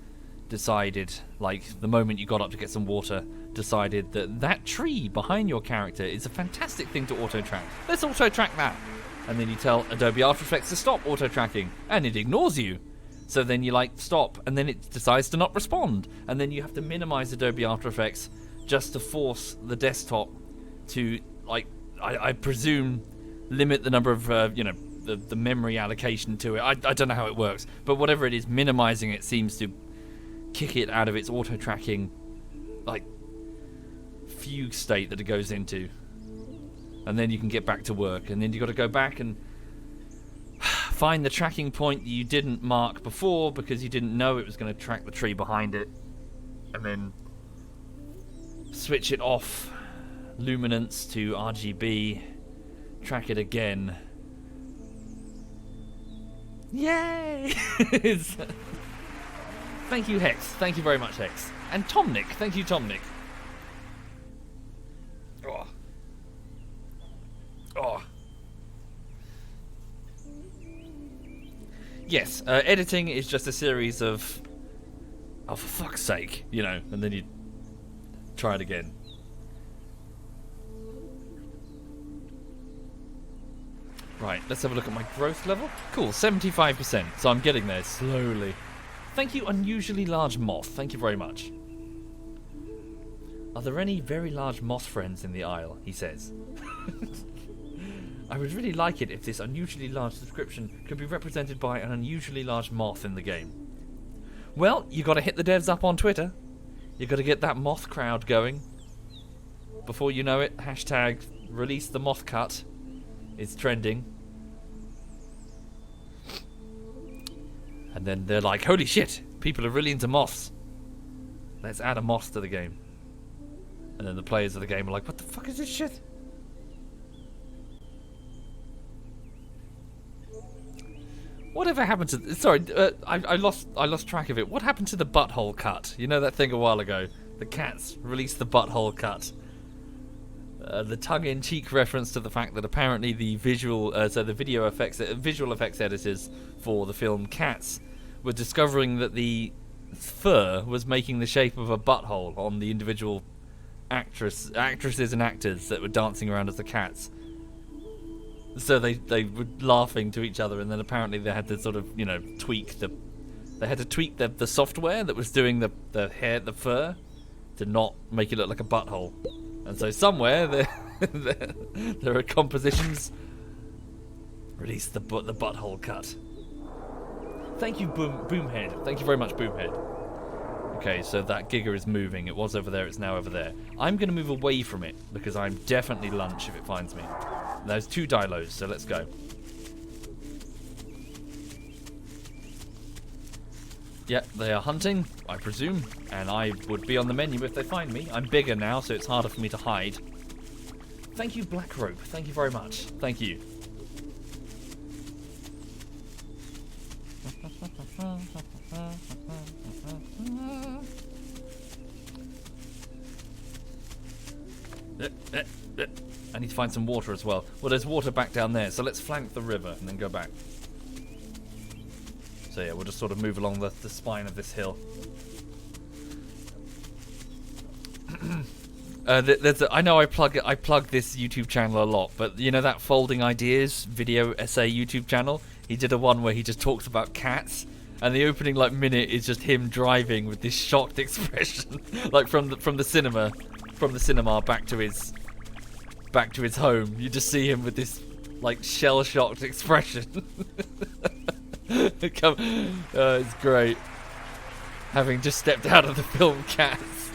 decided, like, the moment you got up to get some water, decided that that tree behind your character is a fantastic thing to auto-track. Let's auto-track that. And then you tell Adobe After Effects to stop auto-tracking, and it ignores you. So then you, like, stop, and then it decides to not respond. And then you have to minimize Adobe After Effects just to force the desktop to, like, I presume, limit the number of, the memory allocation to it. I don't know how it works. But whatever it is, minimizing it seems to kick it out of its auto-tracking, like, fugue state that it goes into. And then you can get back to work. And then you got to go back and find the tracking point that you didn't mark before because you didn't know it was going to track the tree behind it. And then switch it off luminance to RGB. Track it again. Yay! Thank you, Hex. Thank you very much, Hex. And Tomnick. Thank you, Tomnick. Oh. Oh. Yes, editing is just a series of, oh, for fuck's sake, you know, and then you try it again. Right, let's have a look at my growth level. Cool, 75%, so I'm getting there slowly. Thank you, Unusually Large Moth. Thank you very much. Are there any very large moth friends in the aisle? He says. I would really like it if this unusually large subscription could be represented by an unusually large moth in the game. Well, you got to hit the devs up on Twitter. You got to get that moth crowd going. Before you know it, hashtag release the moth cut is trending. And then they're like, holy shit, people are really into moths. Let's add a moth to the game. And then the players of the game are like, what the fuck is this shit? Whatever happened to... Sorry, I lost track of it. What happened to the butthole cut? You know that thing a while ago? The cats released the butthole cut. The tongue-in-cheek reference to the fact that apparently the visual effects editors for the film Cats were discovering that the fur was making the shape of a butthole on the individual actresses and actors that were dancing around as the cats. So they were laughing to each other, and then apparently they had to sort of, tweak the software that was doing the fur to not make it look like a butthole. And so somewhere there are compositions. Release the butthole cut. Thank you, Boomhead. Thank you very much, Boomhead. Okay, so that Giga is moving. It was over there, it's now over there. I'm going to move away from it, because I'm definitely lunch if it finds me. There's 2 dilos, so let's go. Yep, they are hunting, I presume, and I would be on the menu if they find me. I'm bigger now, so it's harder for me to hide. Thank you, Black Rope. Thank you very much. Thank you. I need to find some water as well. Well, there's water back down there, so let's flank the river and then go back. So yeah, we'll just sort of move along the spine of this hill. I know I plug this YouTube channel a lot, but you know that Folding Ideas video essay YouTube channel? He did a one where he just talks about cats, and the opening minute is just him driving with this shocked expression, like from the cinema back to his home. You just see him with this shell-shocked expression. It's great. Having just stepped out of the film Cats.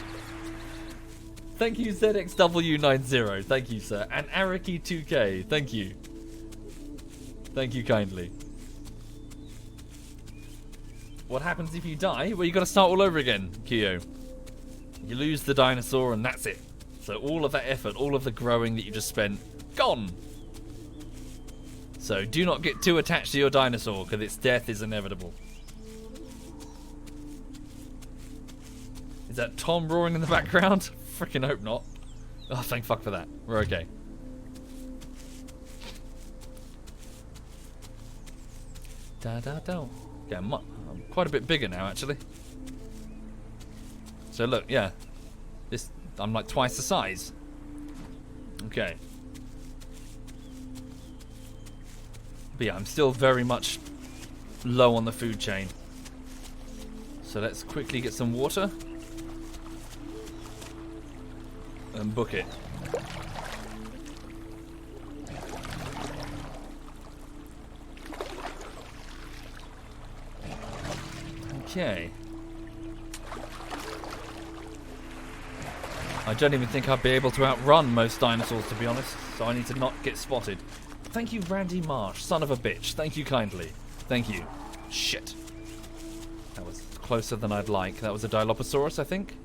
Thank you, ZXW90. Thank you, sir. And Araki2K. Thank you. Thank you kindly. What happens if you die? Well, you got to start all over again, Kyo. You lose the dinosaur and that's it. So all of that effort, all of the growing that you just spent, gone. So do not get too attached to your dinosaur, because its death is inevitable. Is that Tom roaring in the background? Freaking hope not. Oh, thank fuck for that. We're okay. Yeah, I'm quite a bit bigger now, actually. So look, yeah. I'm like twice the size. Okay. But yeah, I'm still very much low on the food chain. So let's quickly get some water. And book it. Okay. I don't even think I'd be able to outrun most dinosaurs, to be honest, so I need to not get spotted. Thank you, Randy Marsh, son of a bitch. Thank you kindly. Thank you. Shit. That was closer than I'd like. That was a Dilophosaurus, I think.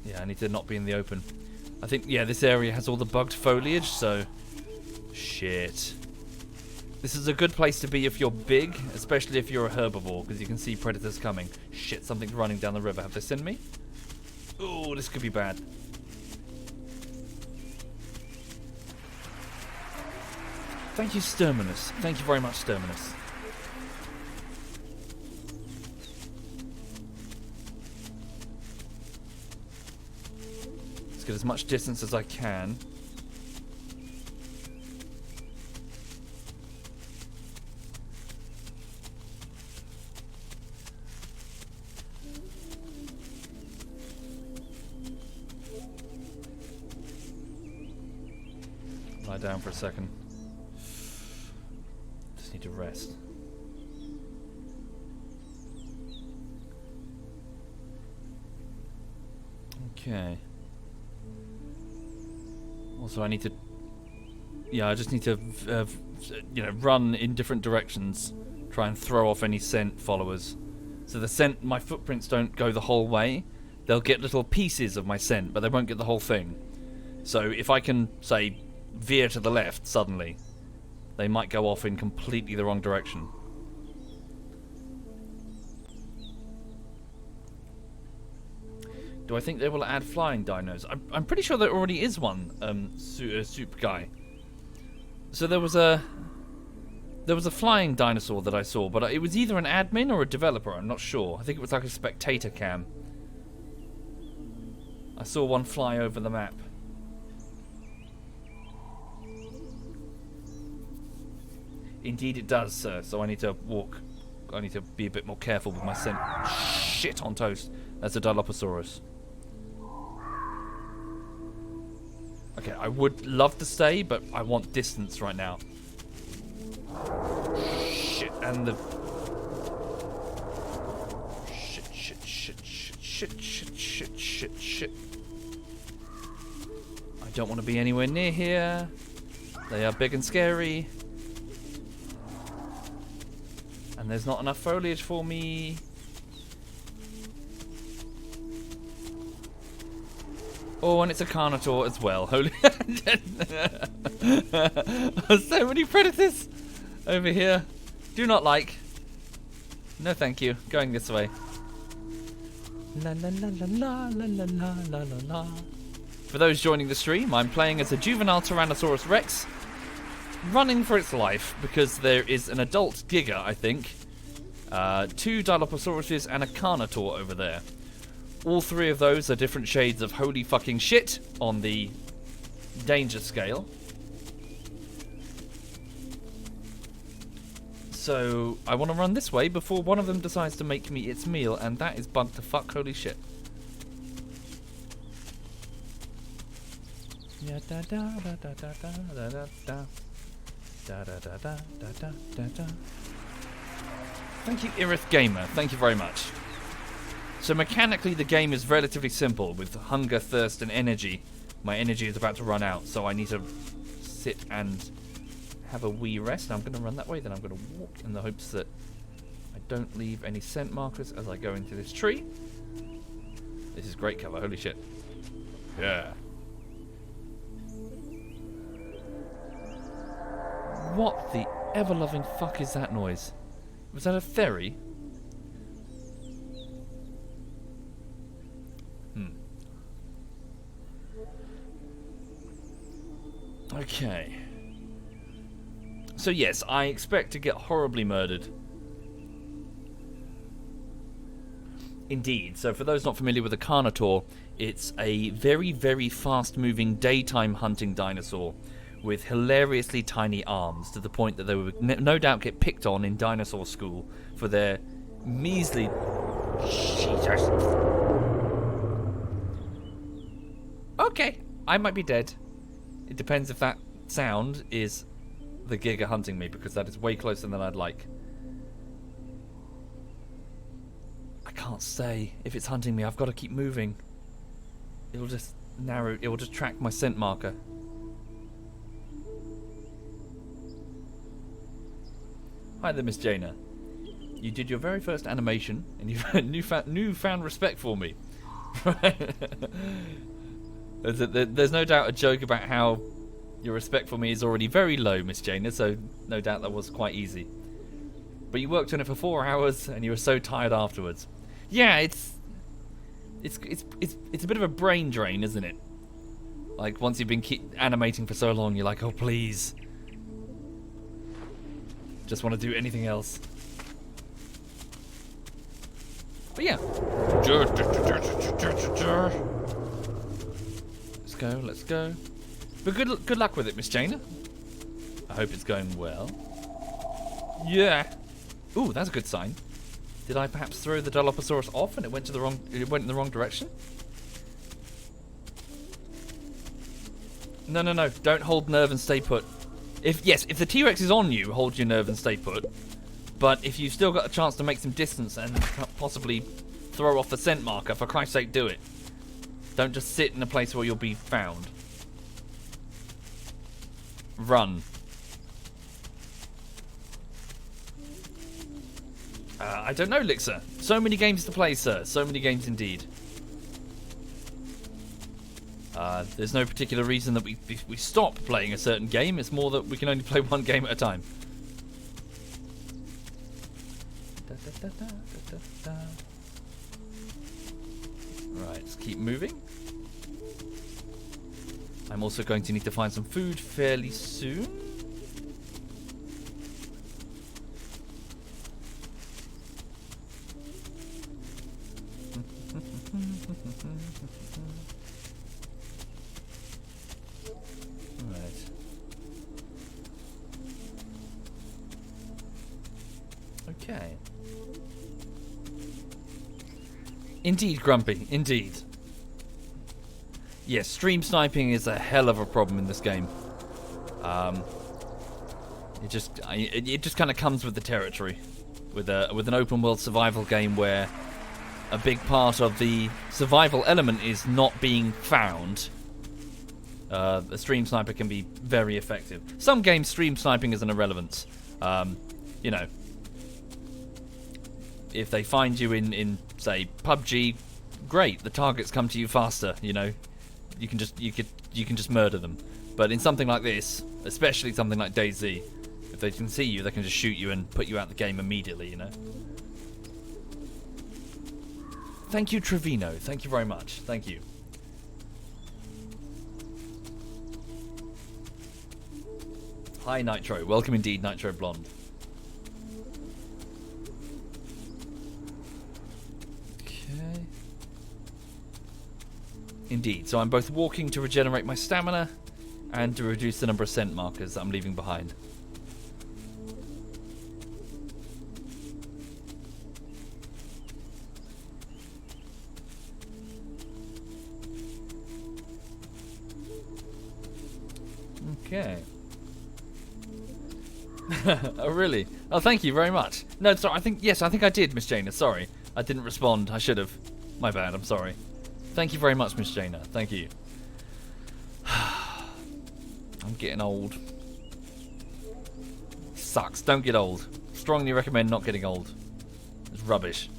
Yeah, I need to not be in the open. I think, yeah, this area has all the bugged foliage, so... Shit. This is a good place to be if you're big, especially if you're a herbivore, because you can see predators coming. Shit, something's running down the river. Have they seen me? Ooh, this could be bad. Thank you, Sturminus. Thank you very much, Sturminus. Let's get as much distance as I can. down for a second. Just need to rest. Okay. Also, I need to... Yeah, I just need to, you know, run in different directions. Try and throw off any scent followers. So the scent, my footprints don't go the whole way. They'll get little pieces of my scent, but they won't get the whole thing. So if I can, say, veer to the left suddenly, they might go off in completely the wrong direction. Do I think they will add flying dinos? I'm pretty sure there already is one, Soup Guy. So there was a flying dinosaur that I saw, but it was either an admin or a developer, I'm not sure. I think it was like a spectator cam. I saw one fly over the map. Indeed it does, sir, so I need to walk. I need to be a bit more careful with my scent. Shit on toast. That's a Dilophosaurus. Okay, I would love to stay, but I want distance right now. Shit, and the... Shit. I don't want to be anywhere near here. They are big and scary. And there's not enough foliage for me. Oh, and it's a Carnotaur as well. Holy... So many predators over here. Do not like. No thank you. Going this way. La la la la la la la la la la. For those joining the stream, I'm playing as a juvenile Tyrannosaurus Rex, running for its life because there is an adult Giga, I think, 2 Dilophosauruses and a Carnotaur over there. All 3 of those are different shades of holy fucking shit on the danger scale. So I want to run this way before one of them decides to make me its meal, and that is bugged to fuck. Holy shit. Thank you, Irith Gamer. Thank you very much. So mechanically the game is relatively simple with hunger, thirst and energy. My energy is about to run out, so I need to sit and have a wee rest. I'm going to run that way, then I'm going to walk in the hopes that I don't leave any scent markers as I go into this tree. This is great cover, holy shit. Yeah. What the ever-loving fuck is that noise? Was that a ferry? Okay. So yes, I expect to get horribly murdered. Indeed. So for those not familiar with a Carnotaur, it's a very, very fast-moving daytime hunting dinosaur with hilariously tiny arms, to the point that they would no doubt get picked on in dinosaur school for their measly... Jesus. Okay, I might be dead. It depends if that sound is the Giga hunting me, because that is way closer than I'd like. I can't stay. If it's hunting me, I've got to keep moving. It'll just narrow, it will just track my scent marker. Hi there, Miss Jaina. You did your very first animation, and you've had newfound respect for me. There's no doubt a joke about how your respect for me is already very low, Miss Jaina, so no doubt that was quite easy. But you worked on it for 4 hours, and you were so tired afterwards. Yeah, it's a bit of a brain drain, isn't it? Like, once you've been animating for so long, you're like, oh please. Just want to do anything else. But yeah. Let's go. But good luck with it, Miss Jaina. I hope it's going well. Yeah. Ooh, that's a good sign. Did I perhaps throw the Dilophosaurus off and it went in the wrong direction? No, no, no. Don't hold nerve and stay put. If the T-Rex is on you, hold your nerve and stay put. But if you've still got a chance to make some distance and possibly throw off the scent marker, for Christ's sake, do it. Don't just sit in a place where you'll be found. Run. I don't know, Lixer. So many games to play, sir. So many games indeed. There's no particular reason that we stop playing a certain game. It's more that we can only play one game at a time. Right, let's keep moving. I'm also going to need to find some food fairly soon. Okay. Indeed, Grumpy. Indeed. Yes, stream sniping is a hell of a problem in this game. It just kind of comes with the territory, with an open world survival game where a big part of the survival element is not being found. A stream sniper can be very effective. Some games stream sniping is an irrelevance. You know, if they find you in say PUBG, great. The targets come to you faster. You know, you can just murder them. But in something like this, especially something like DayZ, if they can see you, they can just shoot you and put you out the game immediately. You know. Thank you, Trevino. Thank you very much. Thank you. Hi, Nitro. Welcome indeed, Nitro Blonde. Okay. Indeed. So I'm both walking to regenerate my stamina and to reduce the number of scent markers that I'm leaving behind. Okay. Oh, really? Oh, thank you very much. No, sorry, I think I did, Miss Jaina. Sorry. I didn't respond. I should have. My bad, I'm sorry. Thank you very much, Miss Jaina. Thank you. I'm getting old. Sucks. Don't get old. Strongly recommend not getting old. It's rubbish.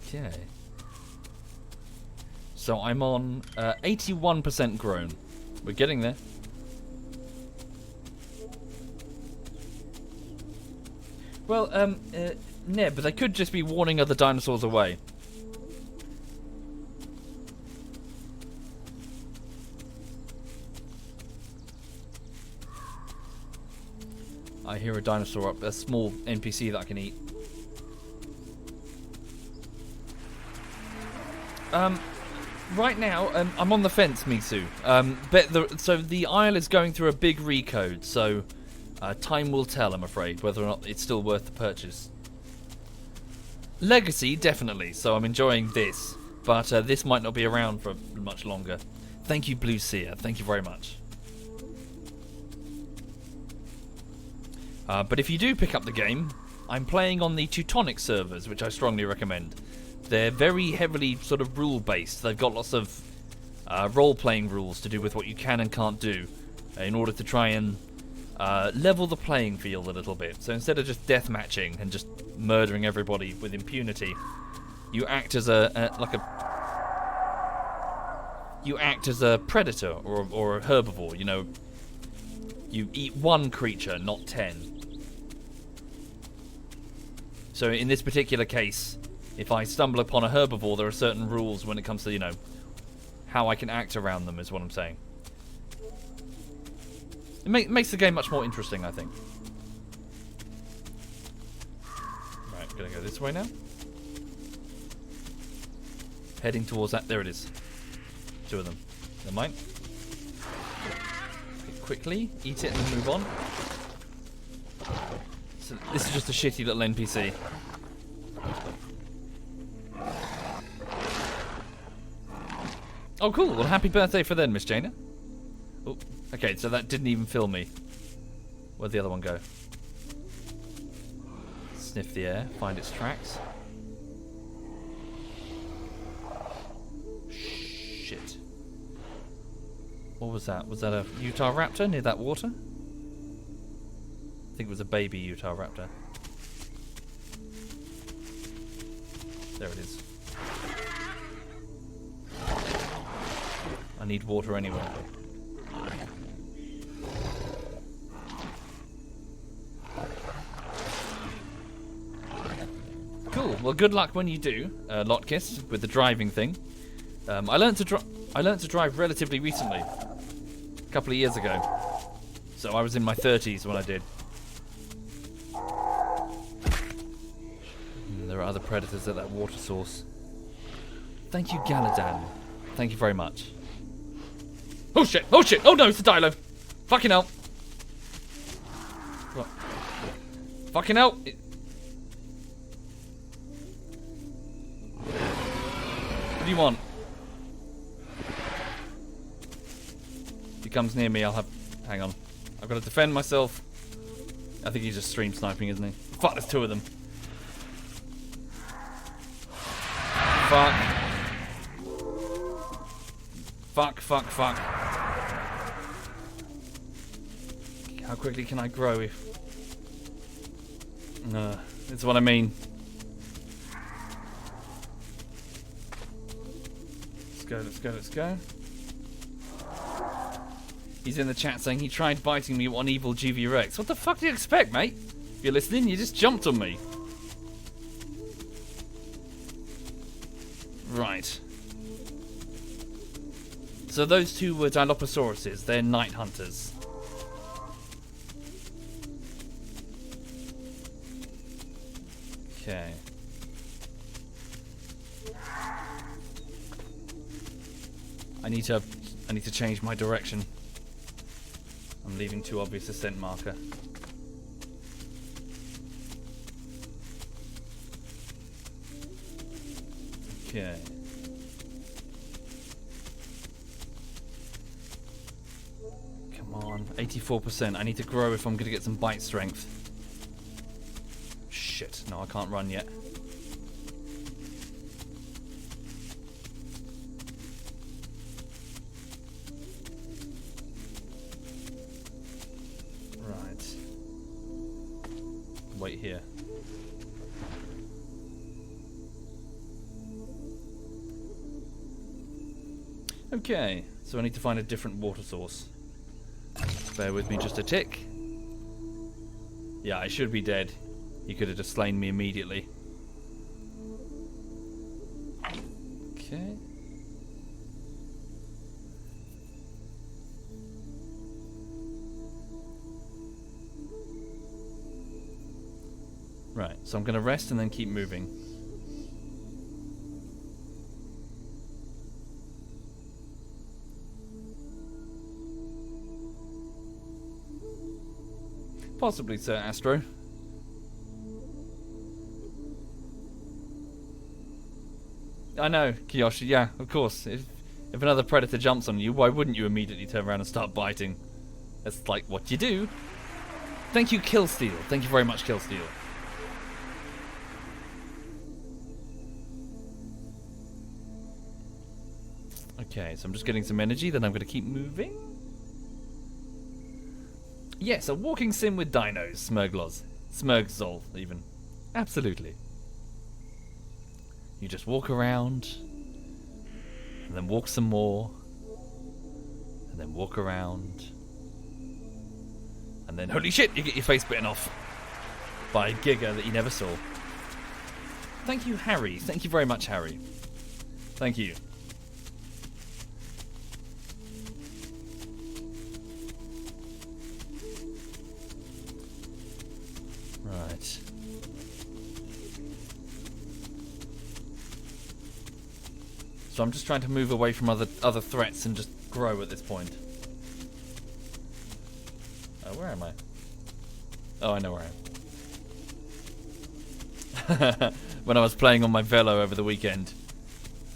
Okay. So I'm on 81% grown. We're getting there. Well, Neb, but they could just be warning other dinosaurs away. I hear a dinosaur up, a small NPC that I can eat. Right now, I'm on the fence, Misu. So the Isle is going through a big recode, so time will tell, I'm afraid, whether or not it's still worth the purchase. Legacy, definitely, so I'm enjoying this, but this might not be around for much longer. Thank you, Blue Seer. Thank you very much. But if you do pick up the game, I'm playing on the Teutonic servers, which I strongly recommend. They're very heavily sort of rule-based. They've got lots of role-playing rules to do with what you can and can't do in order to try and level the playing field a little bit. So instead of just deathmatching and just murdering everybody with impunity, you act as a predator or a herbivore. You know, you eat one creature, not 10. So in this particular case, if I stumble upon a herbivore, there are certain rules when it comes to, you know, how I can act around them, is what I'm saying. It makes the game much more interesting, I think. Right, I'm gonna go this way now. Heading towards that. There it is. 2 of them. Never mind. Okay, quickly, eat it and then move on. So this is just a shitty little NPC. Oh, cool. Well, happy birthday for then, Miss Jaina. Oh, okay, so that didn't even fill me. Where'd the other one go? Sniff the air, find its tracks. Shit. What was that? Was that a Utah raptor near that water? I think it was a baby Utah raptor. There it is. I need water anyway. Cool. Well, good luck when you do, Lotkiss, with the driving thing. I learned to drive relatively recently, a couple of years ago. So I was in my 30s when I did. There are other predators at that water source. Thank you, Galadan. Thank you very much. Oh shit! Oh shit! Oh no, it's a dilo! Fucking hell! What? Fucking hell! What do you want? If he comes near me, I'll have... Hang on. I've got to defend myself. I think he's just stream sniping, isn't he? Fuck, there's two of them. Fuck. Fuck, fuck, fuck. How quickly can I grow if... that's what I mean. Let's go, let's go, let's go. He's in the chat saying he tried biting me on evil GV Rex. What the fuck do you expect, mate? If you're listening, you just jumped on me. Right. So those two were Dilophosaurus. They're night hunters. Okay. I need to change my direction. I'm leaving too obvious a scent marker. Okay. Come on, 84%. I need to grow if I'm going to get some bite strength. Shit, no, I can't run yet. Right. Wait here. Okay, so I need to find a different water source. Bear with me just a tick. Yeah, I should be dead. He could have just slain me immediately. Okay. Right, so I'm going to rest and then keep moving. Possibly, Sir Astro. I know, Kiyoshi, yeah, of course. If another predator jumps on you, why wouldn't you immediately turn around and start biting? That's like what you do. Thank you, Killsteel. Thank you very much, Killsteel. Okay, so I'm just getting some energy, then I'm going to keep moving. Yes, a walking sim with dinos, Smurgloz. Smurgzol, even. Absolutely. You just walk around, and then walk some more, and then walk around, and then, holy shit, you get your face bitten off by a Giga that you never saw. Thank you, Harry. Thank you very much, Harry. Thank you. Right. So I'm just trying to move away from other threats and just grow at this point. Where am I? Oh, I know where I am. When I was playing on my Velo over the weekend,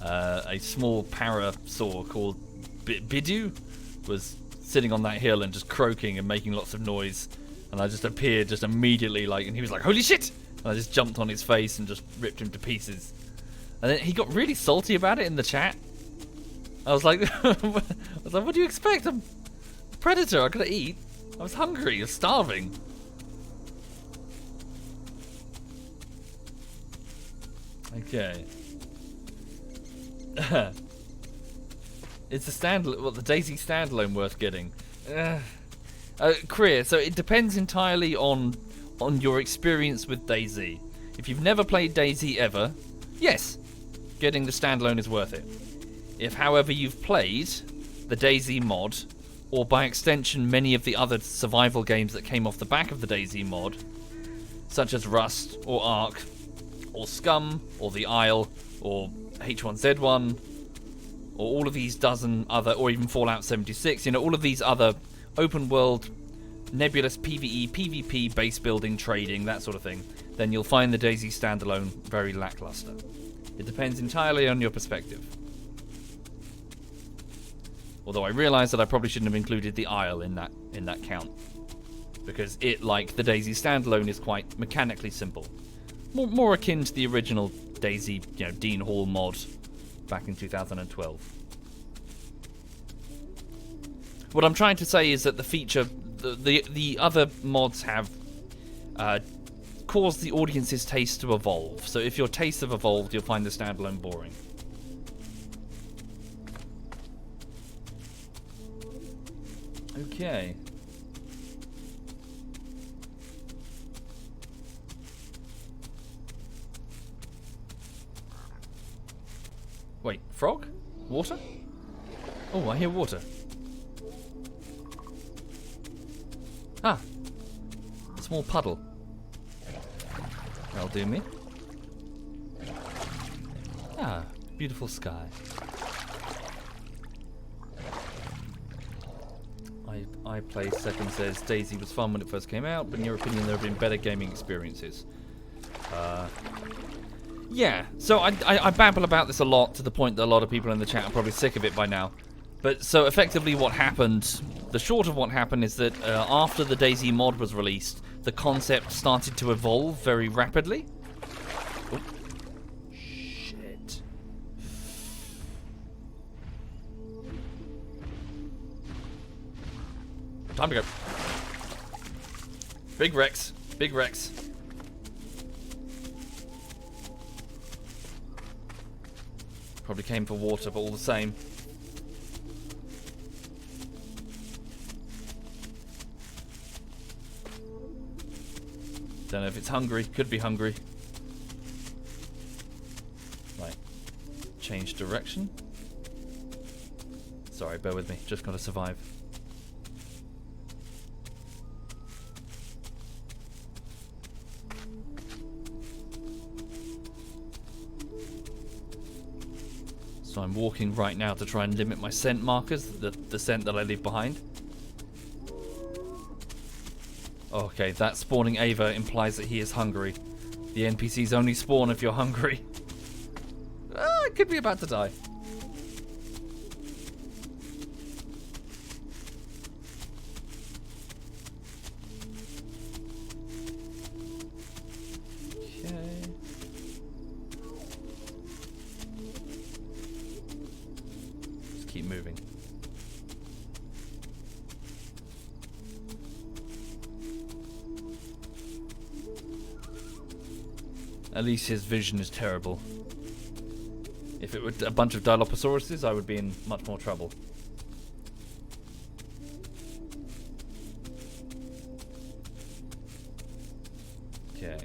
a small parasaur called Bidu was sitting on that hill and just croaking and making lots of noise. And I just appeared just immediately, like, and he was like, "Holy shit!" And I just jumped on his face and just ripped him to pieces. And then he got really salty about it in the chat. I was like, "What do you expect? I'm a predator. I gotta eat. I was hungry. I was starving." Okay. Is the DayZ standalone worth getting? Kriya, so it depends entirely on your experience with DayZ. If you've never played DayZ ever, yes, getting the standalone is worth it. If, however, you've played the DayZ mod, or by extension many of the other survival games that came off the back of the DayZ mod, such as Rust, or Ark, or Scum, or The Isle, or H1Z1, or all of these dozen other, or even Fallout 76, all of these other open world, nebulous PvE, PvP, base building, trading, that sort of thing, then you'll find the DayZ standalone very lackluster. It depends entirely on your perspective. Although I realise that I probably shouldn't have included the Isle in that count, because it, like the DayZ standalone, is quite mechanically simple, more akin to the original DayZ, Dean Hall mod back in 2012. What I'm trying to say is that the other mods have caused the audience's taste to evolve. So if your tastes have evolved, you'll find the standalone boring. Okay. Wait, frog? Water? Oh, I hear water. Ah, a small puddle. That'll do me. Ah, beautiful sky. I play second says DayZ was fun when it first came out, but in your opinion there have been better gaming experiences. Yeah, so I babble about this a lot to the point that a lot of people in the chat are probably sick of it by now. But so effectively what happened, the short of what happened is that after the DayZ mod was released, the concept started to evolve very rapidly. Oh. Shit. Time to go. Big Rex. Big Rex. Probably came for water, but all the same. Don't know if it's hungry. Could be hungry. Right. Change direction. Sorry, bear with me. Just gotta survive. So I'm walking right now to try and limit my scent markers, the scent that I leave behind. Okay, that spawning Ava implies that he is hungry. The NPCs only spawn if you're hungry. I could be about to die. Okay. Just keep moving. At least his vision is terrible. If it were a bunch of Dilophosaurus, I would be in much more trouble. Okay.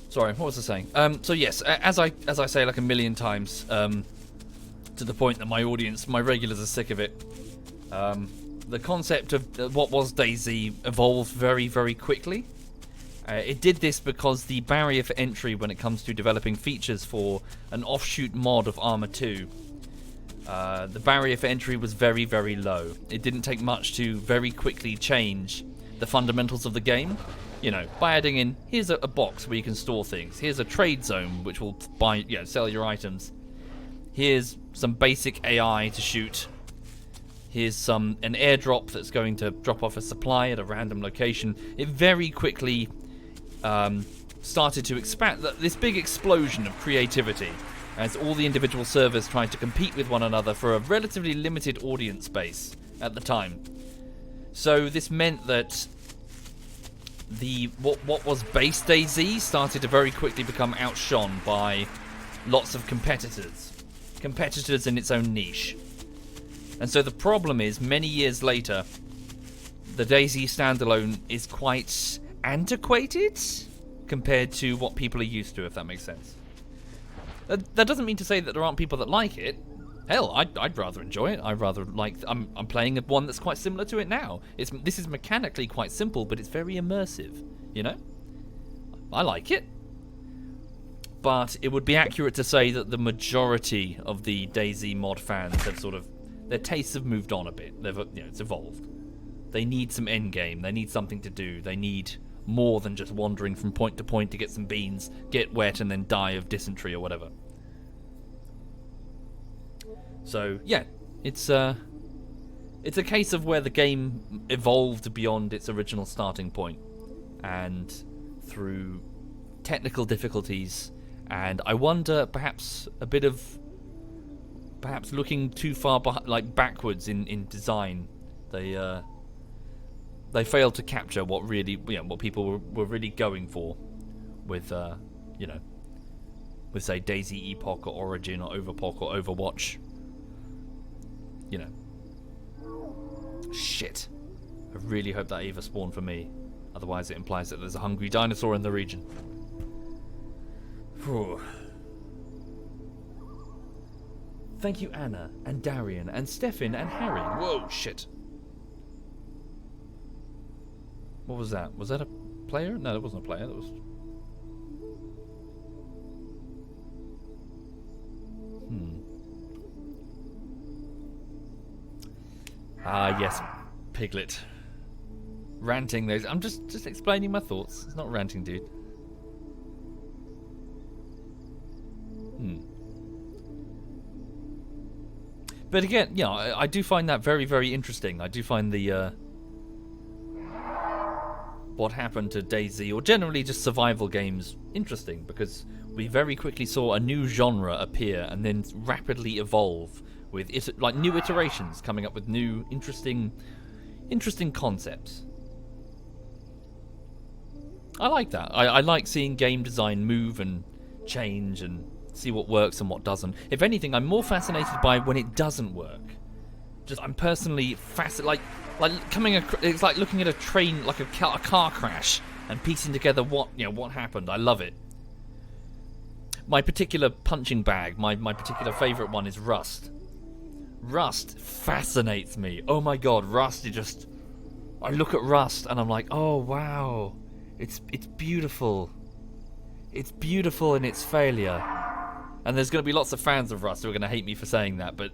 Sorry, what was I saying? So yes, as I say like a million times, to the point that my audience, my regulars, are sick of it. The concept of what was DayZ evolved very, very quickly. It did this because the barrier for entry when it comes to developing features for an offshoot mod of Arma 2, the barrier for entry was very, very low. It didn't take much to very quickly change the fundamentals of the game, You know, by adding in, here's a box where you can store things. Here's a trade zone which will buy, you know, sell your items. Here's some basic AI to shoot. Here's an airdrop that's going to drop off a supply at a random location. It very quickly started to expand. This big explosion of creativity as all the individual servers tried to compete with one another for a relatively limited audience base at the time. So this meant that what was base DayZ started to very quickly become outshone by lots of competitors in its own niche. And so the problem is, many years later, the DayZ standalone is quite antiquated compared to what people are used to, if that makes sense. That doesn't mean to say that there aren't people that like it. Hell, I'd rather enjoy it. I'd rather like. I'm playing one that's quite similar to it now. This is mechanically quite simple, but it's very immersive. You know, I like it. But it would be accurate to say that the majority of the DayZ mod fans have sort of, their tastes have moved on a bit. They've, you know, it's evolved. They need some end game. They need something to do. They need more than just wandering from point to point to get some beans, get wet, and then die of dysentery or whatever. So yeah, it's a case of where the game evolved beyond its original starting point, and through technical difficulties, and I wonder perhaps looking too far backwards in design, they failed to capture what people were really going for with with say DayZ Epoch or Origin or Overpoch or Overwatch. You know. Shit. I really hope that Eva spawned for me. Otherwise it implies that there's a hungry dinosaur in the region. Whew. Thank you, Anna, and Darian, and Stefan, and Harry. Whoa, shit. What was that? Was that a player? No, that wasn't a player. That was... Ah, yes, Piglet. Ranting those. I'm just explaining my thoughts. It's not ranting, dude. But again, yeah, I do find that very, very interesting. I do find the what happened to DayZ, or generally just survival games, interesting, because we very quickly saw a new genre appear and then rapidly evolve with new iterations coming up with new interesting concepts. I like that. I like seeing game design move and change and see what works and what doesn't. If anything, I'm more fascinated by when it doesn't work. I'm personally fascinated, it's like looking at a train, like a car crash, and piecing together what happened. I love it. My particular punching bag, my particular favourite one is Rust. Rust fascinates me. Oh my god, Rust I look at Rust and I'm like, oh wow, it's beautiful. It's beautiful in its failure. And there's going to be lots of fans of Rust who are going to hate me for saying that, but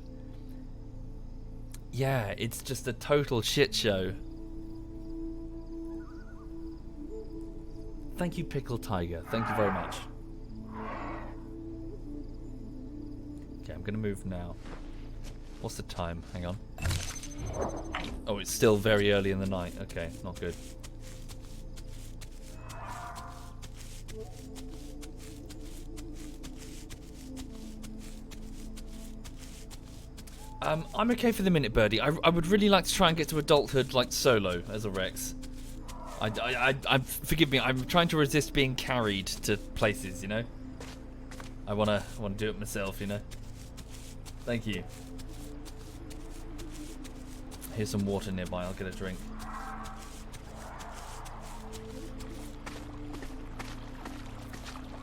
yeah, it's just a total shit show. Thank you, Pickle Tiger. Thank you very much. Okay, I'm going to move now. What's the time? Hang on. Oh, it's still very early in the night. Okay, not good. I'm okay for the minute, Birdie. I would really like to try and get to adulthood, like solo as a Rex. Forgive me. I'm trying to resist being carried to places. You know. I wanna do it myself. You know. Thank you. Here's some water nearby. I'll get a drink.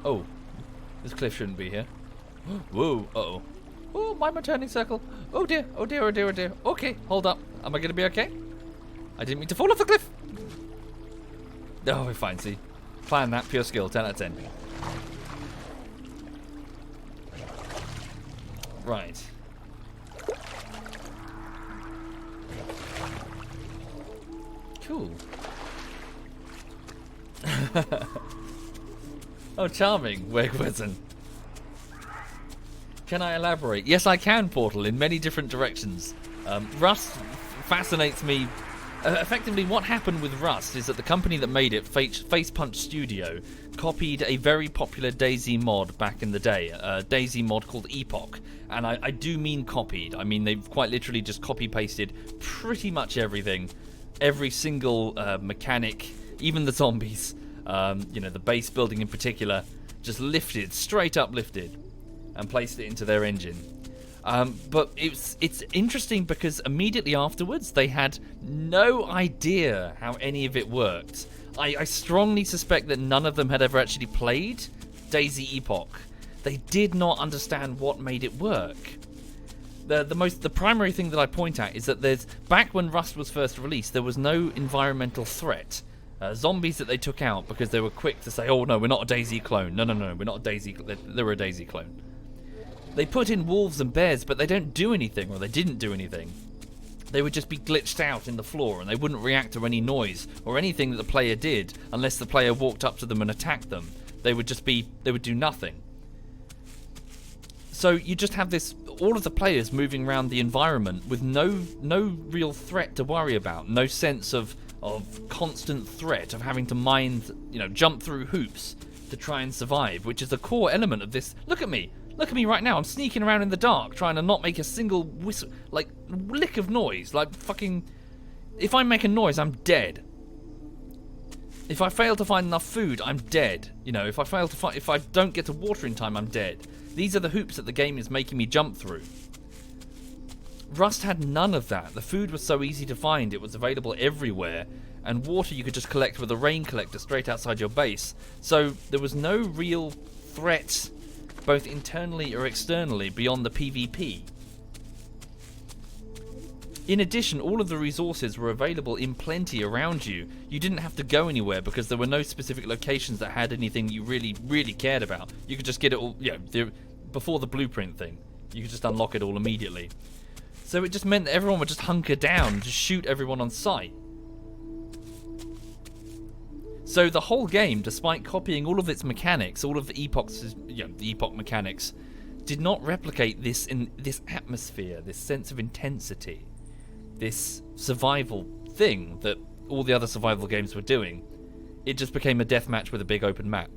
Oh, this cliff shouldn't be here. Whoa. Uh-oh. Oh, my turning circle. Oh dear, oh dear, oh dear, oh dear. Okay, hold up. Am I going to be okay? I didn't mean to fall off the cliff. Oh, we're fine, see. Plan that, pure skill, 10 out of 10. Right. Cool. Oh, charming, Wegwesen. Can I elaborate? Yes, I can, Portal, in many different directions. Rust fascinates me. Effectively, what happened with Rust is that the company that made it, Face Punch Studio, copied a very popular DayZ mod back in the day, a DayZ mod called Epoch. And I do mean copied. I mean, they've quite literally just copy-pasted pretty much everything. Every single mechanic, even the zombies, the base building in particular, just lifted, straight up lifted, and placed it into their engine. But it's interesting because immediately afterwards they had no idea how any of it worked. I strongly suspect that none of them had ever actually played DayZ Epoch. They did not understand what made it work. The primary thing that I point at is that back when Rust was first released, there was no environmental threat. Zombies that they took out because they were quick to say, oh no, we're not a DayZ clone. No, we're not a DayZ. They were a DayZ clone. They put in wolves and bears, but they don't do anything, or they didn't do anything. They would just be glitched out in the floor, and they wouldn't react to any noise or anything that the player did unless the player walked up to them and attacked them. They would do nothing. So you just have all of the players moving around the environment with no real threat to worry about, no sense of constant threat of having to jump through hoops to try and survive, which is a core element of this. Look at me right now. I'm sneaking around in the dark, trying to not make a single lick of noise. Like fucking, if I make a noise, I'm dead. If I fail to find enough food, I'm dead. If I don't get to water in time, I'm dead. These are the hoops that the game is making me jump through. Rust had none of that. The food was so easy to find. It was available everywhere. And water you could just collect with a rain collector straight outside your base. So there was no real threat, both internally or externally, beyond the PvP. In addition, all of the resources were available in plenty around you. You didn't have to go anywhere because there were no specific locations that had anything you really, really cared about. You could just get it all, before the blueprint thing. You could just unlock it all immediately. So it just meant that everyone would just hunker down and just shoot everyone on sight. So the whole game, despite copying all of its mechanics, all of the Epoch mechanics, did not replicate this atmosphere, this sense of intensity, this survival thing that all the other survival games were doing. It just became a deathmatch with a big open map.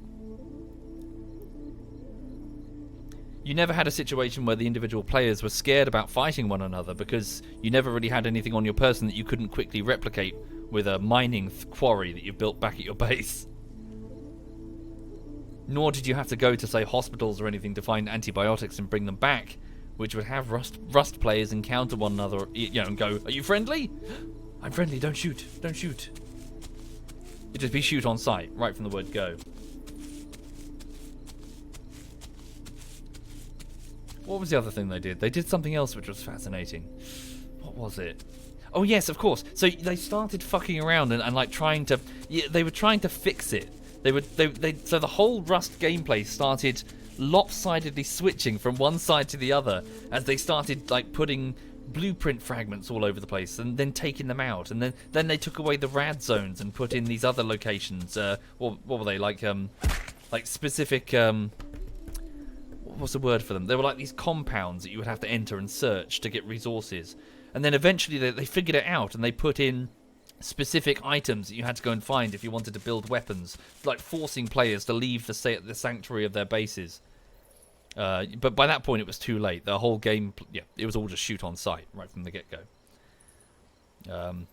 You never had a situation where the individual players were scared about fighting one another because you never really had anything on your person that you couldn't quickly replicate with a mining quarry that you've built back at your base. Nor did you have to go to, say, hospitals or anything to find antibiotics and bring them back, which would have Rust players encounter one another, and go, "Are you friendly? I'm friendly, don't shoot, don't shoot." It'd just be shoot on sight, right from the word go. What was the other thing they did? They did something else which was fascinating. What was it? Oh yes, of course. So they started fucking around and trying to. They were trying to fix it. So the whole Rust gameplay started lopsidedly switching from one side to the other as they started putting blueprint fragments all over the place and then taking them out, and then they took away the rad zones and put in these other locations. What were they like specific? What's the word for them? They were like these compounds that you would have to enter and search to get resources. And then eventually they figured it out and they put in specific items that you had to go and find if you wanted to build weapons, like forcing players to leave the sanctuary of their bases. But by that point it was too late. The whole game, it was all just shoot on sight right from the get-go. And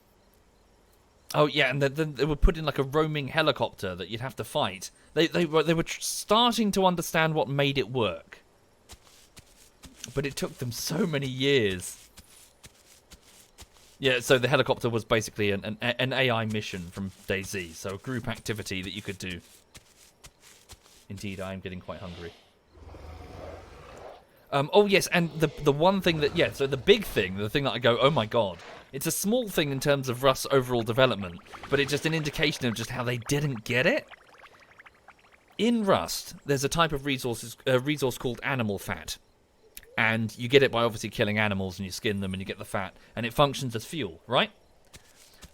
then they would put in a roaming helicopter that you'd have to fight. They were starting to understand what made it work, but it took them so many years. Yeah, so the helicopter was basically an AI mission from DayZ, so a group activity that you could do. Indeed, I am getting quite hungry. Oh yes, and the one thing that, so the big thing, the thing that I go, oh my god, it's a small thing in terms of Rust's overall development, but it's just an indication of just how they didn't get it. In Rust, there's a type of resource called animal fat. And you get it by obviously killing animals and you skin them and you get the fat. And it functions as fuel, right?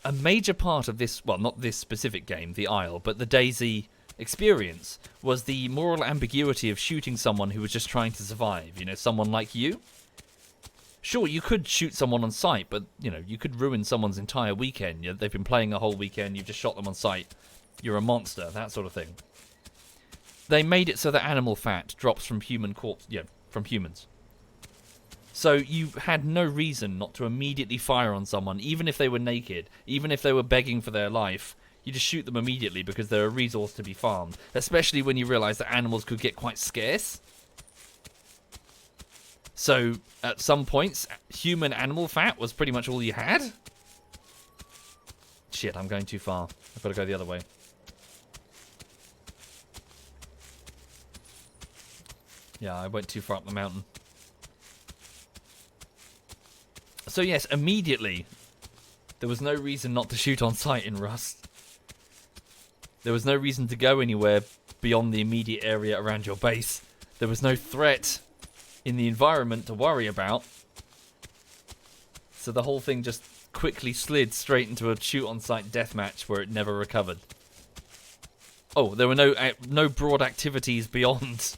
a major part of this, well, not this specific game, the Isle, but the DayZ experience was the moral ambiguity of shooting someone who was just trying to survive. You know, someone like you. Sure, you could shoot someone on sight, but, you know, you could ruin someone's entire weekend. You know, they've been playing a whole weekend, you've just shot them on sight. You're a monster, that sort of thing. They made it so that animal fat drops from human corpse, from humans. So you had no reason not to immediately fire on someone, even if they were naked, even if they were begging for their life. You just shoot them immediately because they're a resource to be farmed, especially when you realise that animals could get quite scarce. So, at some points, human animal fat was pretty much all you had. Shit, I'm going too far. I've got to go the other way. Yeah, I went too far up the mountain. So yes, immediately, there was no reason not to shoot on sight in Rust. There was no reason to go anywhere beyond the immediate area around your base. There was no threat in the environment to worry about. So the whole thing just quickly slid straight into a shoot-on-sight deathmatch where it never recovered. Oh, there were no broad activities beyond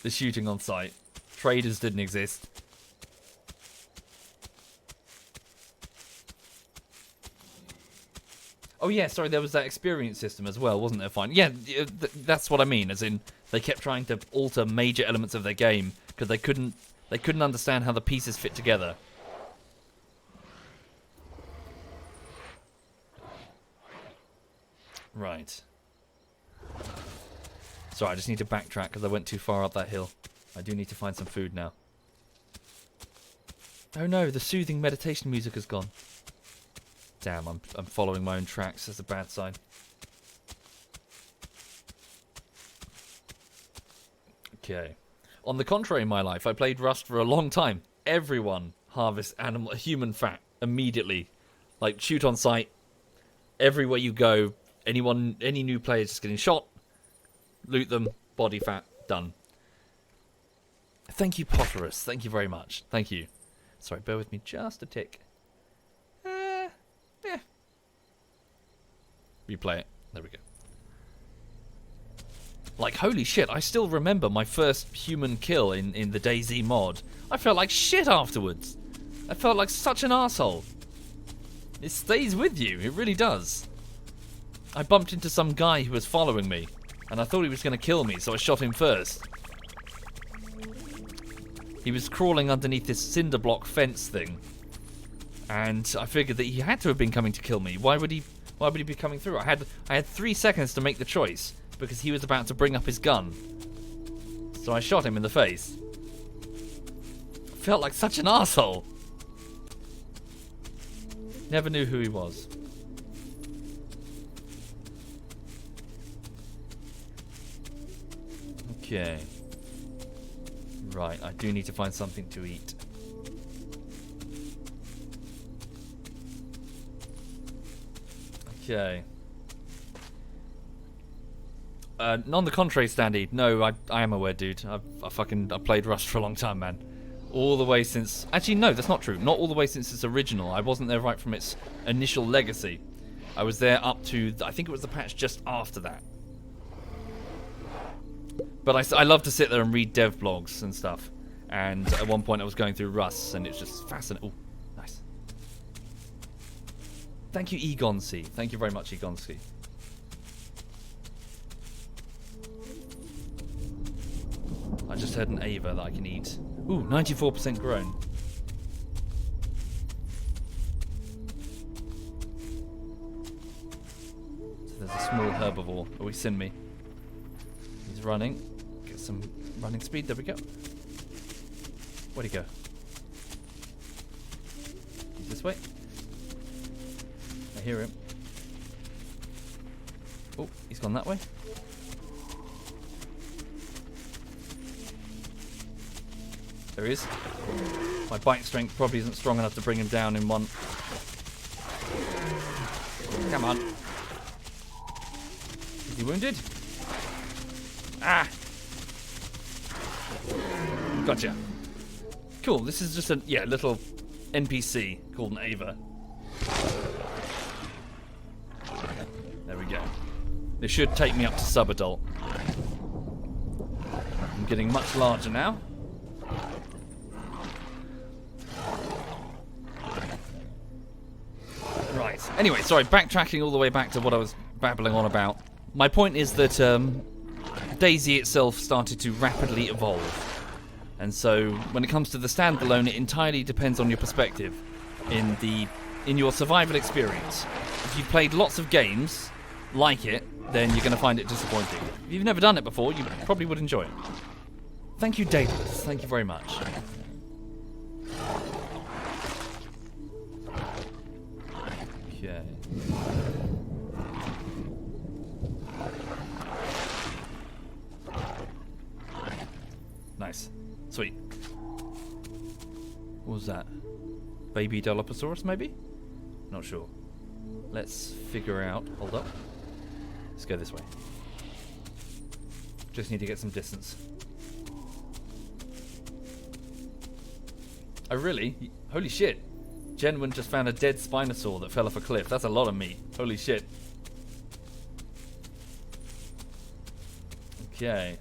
the shooting on sight. Traders didn't exist. Oh yeah, sorry, there was that experience system as well, wasn't there? Fine. Yeah, that's what I mean, as in they kept trying to alter major elements of their game because they couldn't understand how the pieces fit together. Right. Sorry, I just need to backtrack because I went too far up that hill. I do need to find some food now. Oh no, the soothing meditation music has gone. Damn, I'm following my own tracks. That's a bad sign. Okay. On the contrary, in my life, I played Rust for a long time. Everyone harvests human fat immediately. Like, shoot on sight. Everywhere you go, any new player is just getting shot. Loot them, body fat, done. Thank you, Potterus. Thank you very much. Thank you. Sorry, bear with me just a tick. Yeah. Replay it. There we go. Like, holy shit, I still remember my first human kill in the DayZ mod. I felt like shit afterwards. I felt like such an arsehole. It stays with you, it really does. I bumped into some guy who was following me, and I thought he was going to kill me, so I shot him first. He was crawling underneath this cinder block fence thing, and I figured that he had to have been coming to kill me. Why would he be coming through? I had 3 seconds to make the choice, because he was about to bring up his gun. So I shot him in the face. I felt like such an arsehole. Never knew who he was. Okay. Right, I do need to find something to eat. Okay. On the contrary, Standy, no, I am aware, dude. I've played Rust for a long time, man. All the way since... Actually, no, that's not true. Not all the way since its original. I wasn't there right from its initial legacy. I was there up to... I think it was the patch just after that. But I love to sit there and read dev blogs and stuff. And at one point I was going through Rust, and it's just fascinating. Oh, nice. Thank you, Egoncy. Thank you very much, Egoncy. I just heard an Ava that I can eat. Ooh, 94% grown. So there's a small herbivore. Oh, he's seen me. He's running. Get some running speed. There we go. Where'd he go? He's this way. I hear him. Oh, he's gone that way. There he is. My bite strength probably isn't strong enough to bring him down in one. Come on. Is he wounded? Ah! Gotcha. Cool, this is just a little NPC called an Ava. This should take me up to sub-adult. I'm getting much larger now. Right. Anyway, sorry, backtracking all the way back to what I was babbling on about. My point is that DayZ itself started to rapidly evolve. And so, when it comes to the standalone, it entirely depends on your perspective in your survival experience. If you've played lots of games like it, then you're going to find it disappointing. If you've never done it before, you probably would enjoy it. Thank you, Daedalus. Thank you very much. Okay. Nice. Sweet. What was that? Baby Dilophosaurus, maybe? Not sure. Let's figure out... Hold up. Let's go this way. Just need to get some distance. Oh, really? Holy shit. Genwin just found a dead Spinosaur that fell off a cliff. That's a lot of meat. Holy shit. Okay.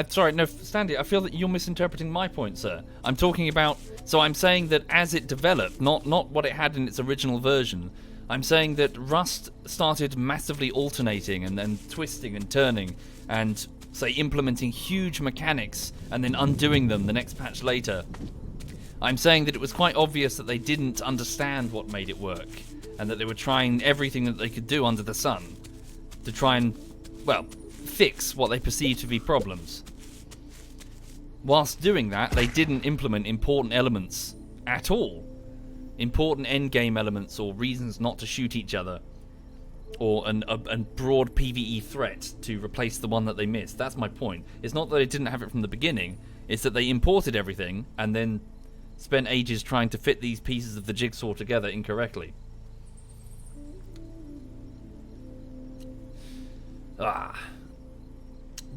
Sorry, no, Standy, I feel that you're misinterpreting my point, sir. I'm talking about... So I'm saying that as it developed, not what it had in its original version, I'm saying that Rust started massively alternating and then twisting and turning and, say, implementing huge mechanics and then undoing them the next patch later. I'm saying that it was quite obvious that they didn't understand what made it work and that they were trying everything that they could do under the sun to try and, well, fix what they perceived to be problems. Whilst doing that, they didn't implement important elements at all. Important endgame elements or reasons not to shoot each other. Or a broad PvE threat to replace the one that they missed. That's my point. It's not that they didn't have it from the beginning, it's that they imported everything and then spent ages trying to fit these pieces of the jigsaw together incorrectly.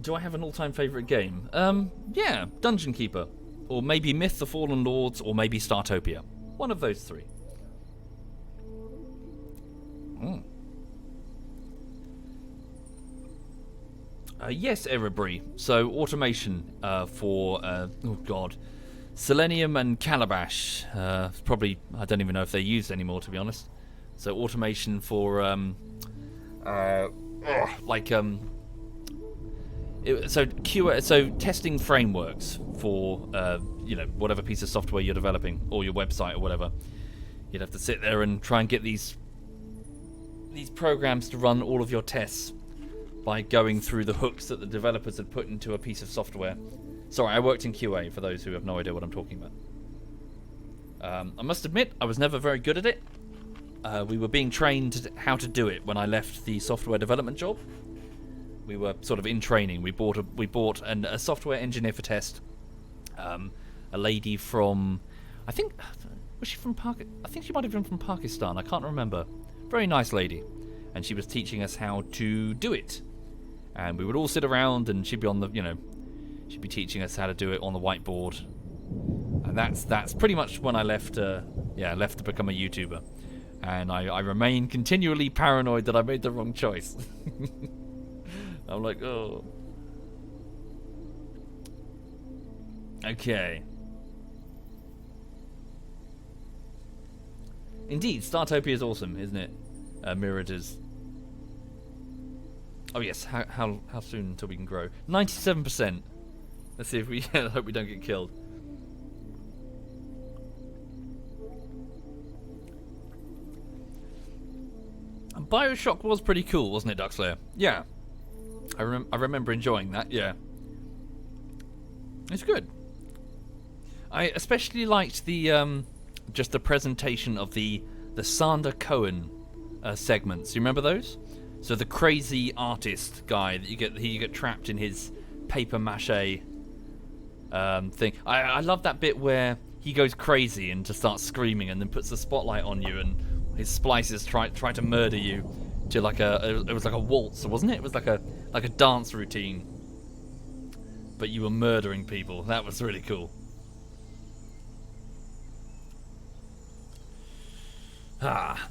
Do I have an all-time favourite game? Yeah, Dungeon Keeper. Or maybe Myth the Fallen Lords, or maybe Startopia. One of those three. Yes, Erebri. So, automation for, oh god, Selenium and Calabash. Probably, I don't even know if they're used anymore, to be honest. So, automation for, so testing frameworks for whatever piece of software you're developing or your website or whatever. You'd have to sit there and try and get these programs to run all of your tests by going through the hooks that the developers had put into a piece of software. Sorry, I worked in QA for those who have no idea what I'm talking about. I must admit, I was never very good at it. We were being trained how to do it when I left the software development job. We were sort of in training. We bought a software engineer for test. A lady from, I think, was she from I think she might have been from Pakistan. I can't remember. Very nice lady, and she was teaching us how to do it. And we would all sit around, and she'd be on the, she'd be teaching us how to do it on the whiteboard. And that's pretty much when I left. Left to become a YouTuber. And I remain continually paranoid that I made the wrong choice. I'm like, oh. Okay. Indeed, Startopia is awesome, isn't it? Mirrored is. Oh yes, how soon until we can grow? 97%. Let's see if we hope we don't get killed. And BioShock was pretty cool, wasn't it, Duckslayer? Yeah. I remember enjoying that, yeah. It's good. I especially liked the just the presentation of the Sander Cohen segments. You remember those? So the crazy artist guy that you get trapped in his paper mache thing. I love that bit where he goes crazy and just starts screaming and then puts the spotlight on you and his splices try to murder you to it was like a waltz, wasn't it? It was like a dance routine. but you were murdering people. That was really cool. Ah.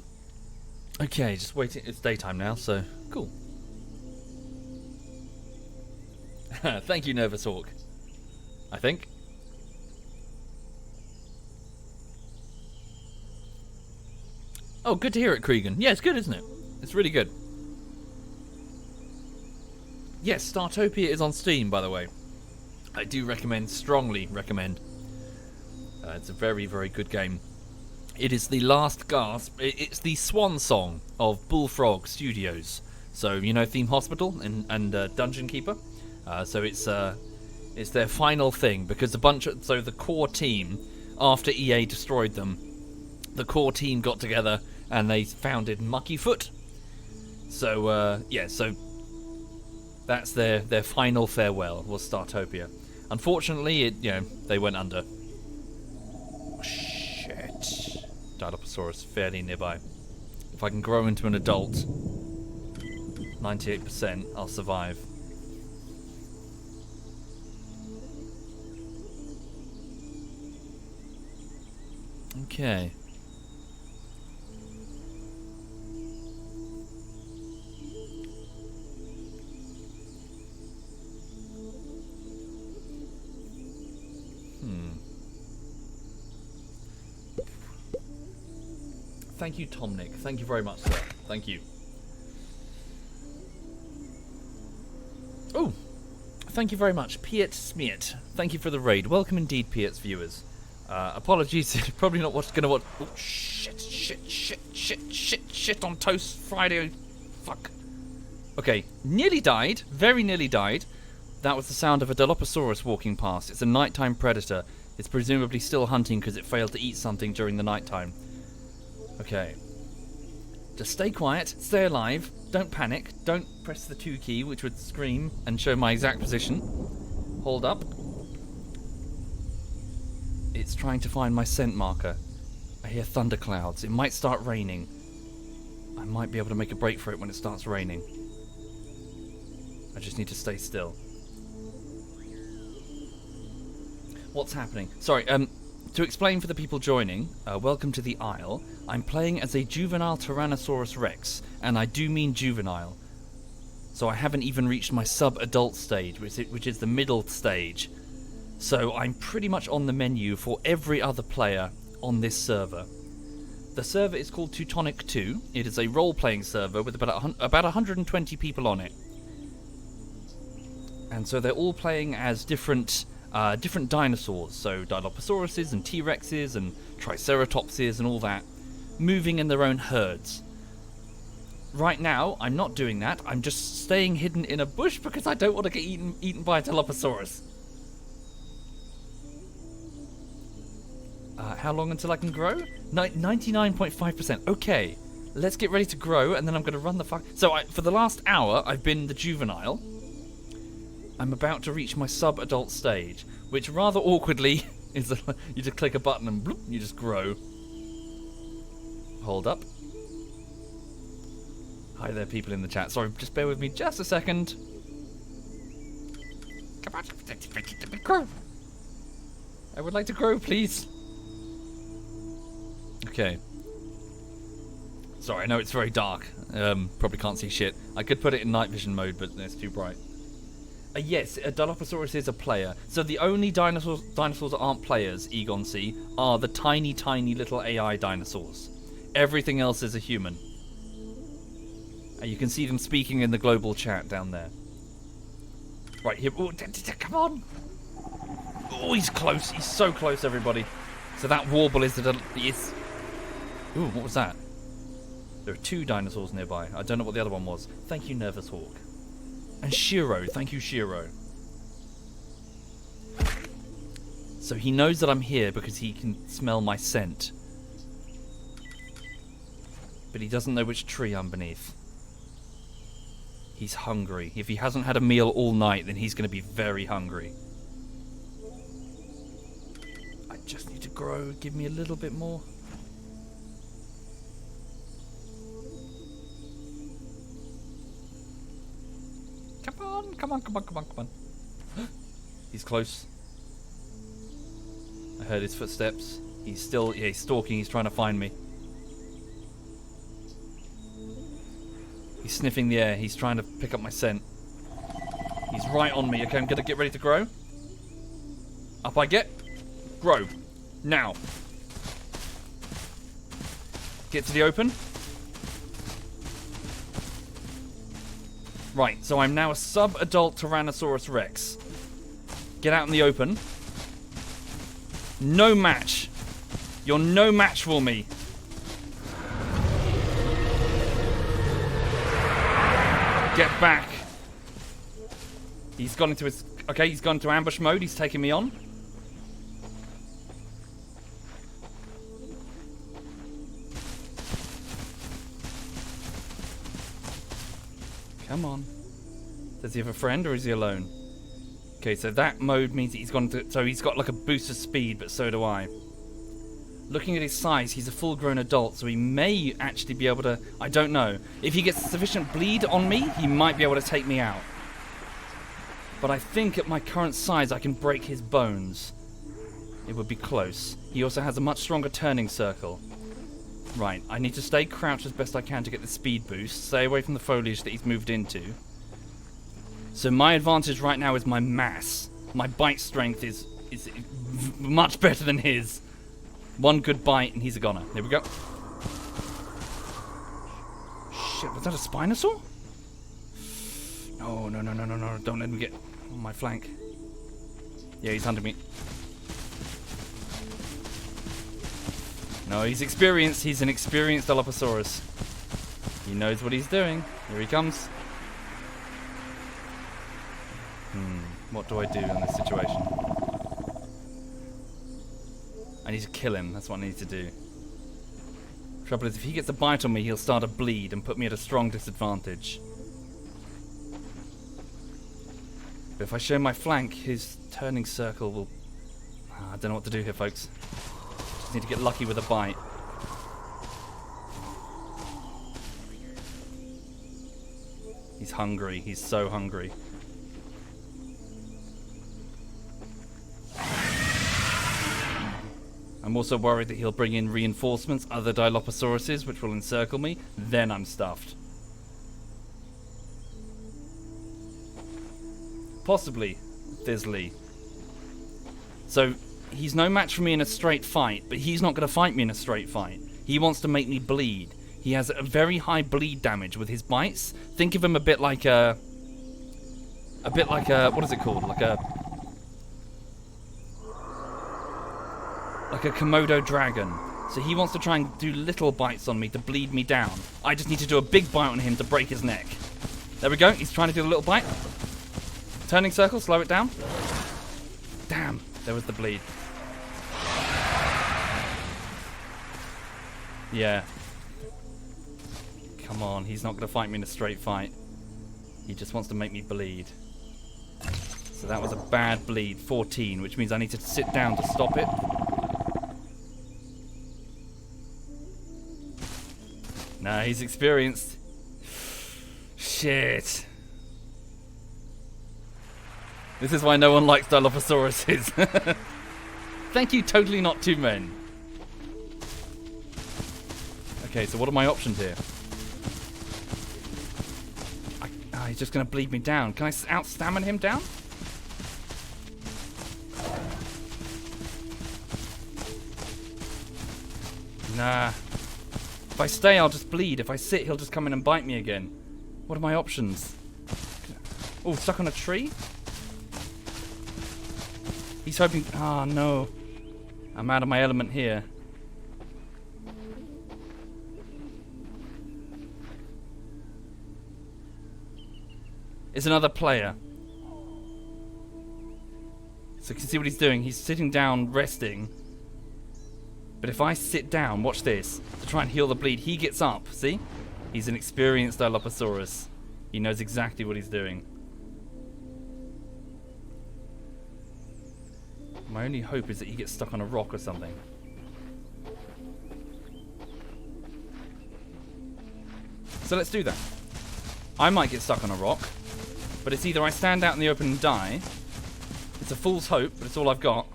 Okay, just waiting. It's daytime now, so cool. Thank you, Nervous Hawk. I think. Oh, good to hear it, Cregan. Yeah, it's good, isn't it? It's really good. Yes, Startopia is on Steam, by the way. I do recommend, strongly recommend. It's a very, very good game. It is the last gasp. It's the swan song of Bullfrog Studios. So, you know Theme Hospital and Dungeon Keeper? So it's their final thing, because so the core team, after EA destroyed them, the core team got together and they founded Muckyfoot. So yeah, so that's their final farewell was Startopia. Unfortunately, they went under. Oh, shit. Dilophosaurus fairly nearby. If I can grow into an adult, 98%, I'll survive. Okay. Thank you, Tomnick. Thank you very much, sir. Thank you. Oh, thank you very much, Piet Smeet. Thank you for the raid. Welcome indeed, Piet's viewers. Apologies, probably not gonna watch. Oh, shit on Toast Friday. Fuck. Okay, nearly died. Very nearly died. That was the sound of a Dilophosaurus walking past. It's a nighttime predator. It's presumably still hunting because it failed to eat something during the nighttime. Okay. Just stay quiet, stay alive, don't panic, don't press the 2 key, which would scream and show my exact position. Hold up. It's trying to find my scent marker. I hear thunderclouds. It might start raining. I might be able to make a break for it when it starts raining. I just need to stay still. What's happening? Sorry, to explain for the people joining, welcome to the Isle. I'm playing as a juvenile Tyrannosaurus Rex, and I do mean juvenile. So I haven't even reached my sub-adult stage, which is the middle stage. So I'm pretty much on the menu for every other player on this server. The server is called Teutonic 2. It is a role-playing server with about 120 people on it. And so they're all playing as different dinosaurs, so Dilophosauruses and T-Rexes and Triceratopses and all that, moving in their own herds. Right now, I'm not doing that. I'm just staying hidden in a bush because I don't want to get eaten by a Dilophosaurus. How long until I can grow? 99.5%. Okay, let's get ready to grow, and then I'm going to run the fuck... So for the last hour, I've been the juvenile. I'm about to reach my sub-adult stage, which rather awkwardly is you just click a button and bloop, you just grow. Hold up. Hi there, people in the chat. Sorry, just bear with me just a second. Come on, grow. I would like to grow, please. Okay. Sorry, I know it's very dark. Probably can't see shit. I could put it in night vision mode, but it's too bright. Yes, a Dilophosaurus is a player. So the only dinosaurs that aren't players, Egon C, are the tiny, tiny little AI dinosaurs. Everything else is a human. And you can see them speaking in the global chat down there. Right here. Ooh, come on! Oh, he's close. He's so close, everybody. So that warble is the... Ooh, what was that? There are 2 dinosaurs nearby. I don't know what the other one was. Thank you, Nervous Hawk. And Shiro. Thank you, Shiro. So he knows that I'm here because he can smell my scent. But he doesn't know which tree I'm beneath. He's hungry. If he hasn't had a meal all night, then he's going to be very hungry. I just need to grow. Give me a little bit more. Come on, come on, come on, come on, come on. He's close. I heard his footsteps. He's still, yeah, he's stalking. He's trying to find me. He's sniffing the air. He's trying to pick up my scent. He's right on me. Okay, I'm going to get ready to grow. Up I get. Grow. Now. Get to the open. Right, so I'm now a sub-adult Tyrannosaurus Rex. Get out in the open. No match. You're no match for me. Get back. He's gone into his... Okay, he's gone into ambush mode. He's taking me on. Come on. Does he have a friend or is he alone? Okay, so that mode means that he's gone to... So he's got like a boost of speed, but so do I. Looking at his size, he's a full-grown adult, so he may actually be able to... I don't know. If he gets sufficient bleed on me, he might be able to take me out. But I think at my current size, I can break his bones. It would be close. He also has a much stronger turning circle. Right, I need to stay crouched as best I can to get the speed boost. Stay away from the foliage that he's moved into. So my advantage right now is my mass. My bite strength is much better than his. One good bite and he's a goner. There we go. Shit, was that a Spinosaur? No, no, no, no, no, no. Don't let him get on my flank. Yeah, he's hunting me. No, he's experienced. He's an experienced Dilophosaurus. He knows what he's doing. Here he comes. What do I do in this situation? I need to kill him. That's what I need to do. Trouble is, if he gets a bite on me, he'll start to bleed and put me at a strong disadvantage. But if I show my flank, his turning circle will... I don't know what to do here, folks. Just need to get lucky with a bite. He's hungry. He's so hungry. I'm also worried that he'll bring in reinforcements, other Dilophosaurus, which will encircle me. Then I'm stuffed. Possibly Thisley. So he's no match for me in a straight fight, but he's not going to fight me in a straight fight. He wants to make me bleed. He has a very high bleed damage with his bites. Think of him a bit like a what is it called? Like a Komodo dragon. So he wants to try and do little bites on me to bleed me down. I just need to do a big bite on him to break his neck. There we go. He's trying to do a little bite. Turning circle, slow it down. Damn, there was the bleed. Yeah. Come on, he's not going to fight me in a straight fight. He just wants to make me bleed. So that was a bad bleed, 14, which means I need to sit down to stop it. Nah, he's experienced. Shit. This is why no one likes Dilophosauruses. Thank you, totally not two men. Okay, so what are my options here? He's just going to bleed me down. Can I out-stamina him down? Nah. If I stay, I'll just bleed. If I sit, he'll just come in and bite me again. What are my options? Oh, stuck on a tree? He's hoping... Oh, no. I'm out of my element here. It's another player. So you can see what he's doing. He's sitting down, resting. But if I sit down, watch this, to try and heal the bleed, he gets up, see? He's an experienced Dilophosaurus. He knows exactly what he's doing. My only hope is that he gets stuck on a rock or something. So let's do that. I might get stuck on a rock, but it's either I stand out in the open and die, It's a fool's hope, but it's all I've got.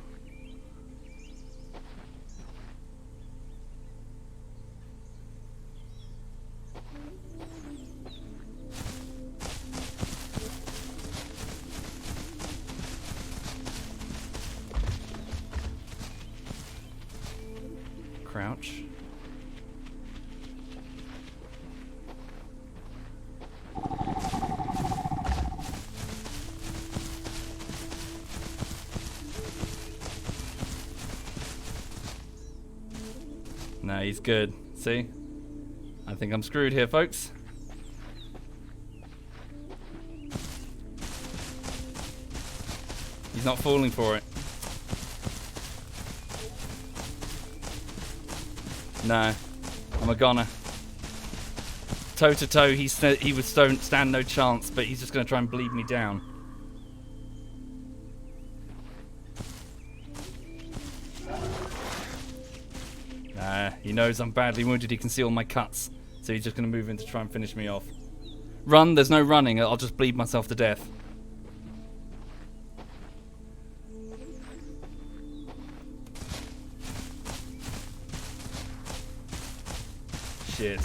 Crouch. No, he's good. See? I think I'm screwed here, folks. He's not falling for it. No, I'm a goner. Toe to toe, he would stand no chance, but he's just going to try and bleed me down. Nah, he knows I'm badly wounded. He can see all my cuts, so he's just going to move in to try and finish me off. Run? There's no running. I'll just bleed myself to death. Shit.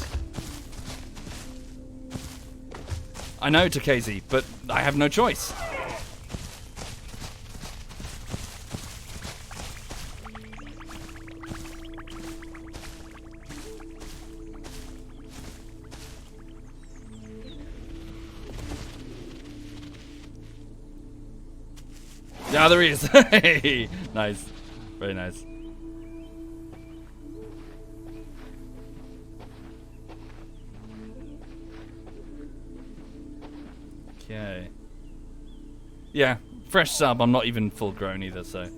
I know, Takezi, but I have no choice. Yeah, there he is. Hey, nice. Very nice. Okay. Yeah, fresh sub. I'm not even full grown either, so.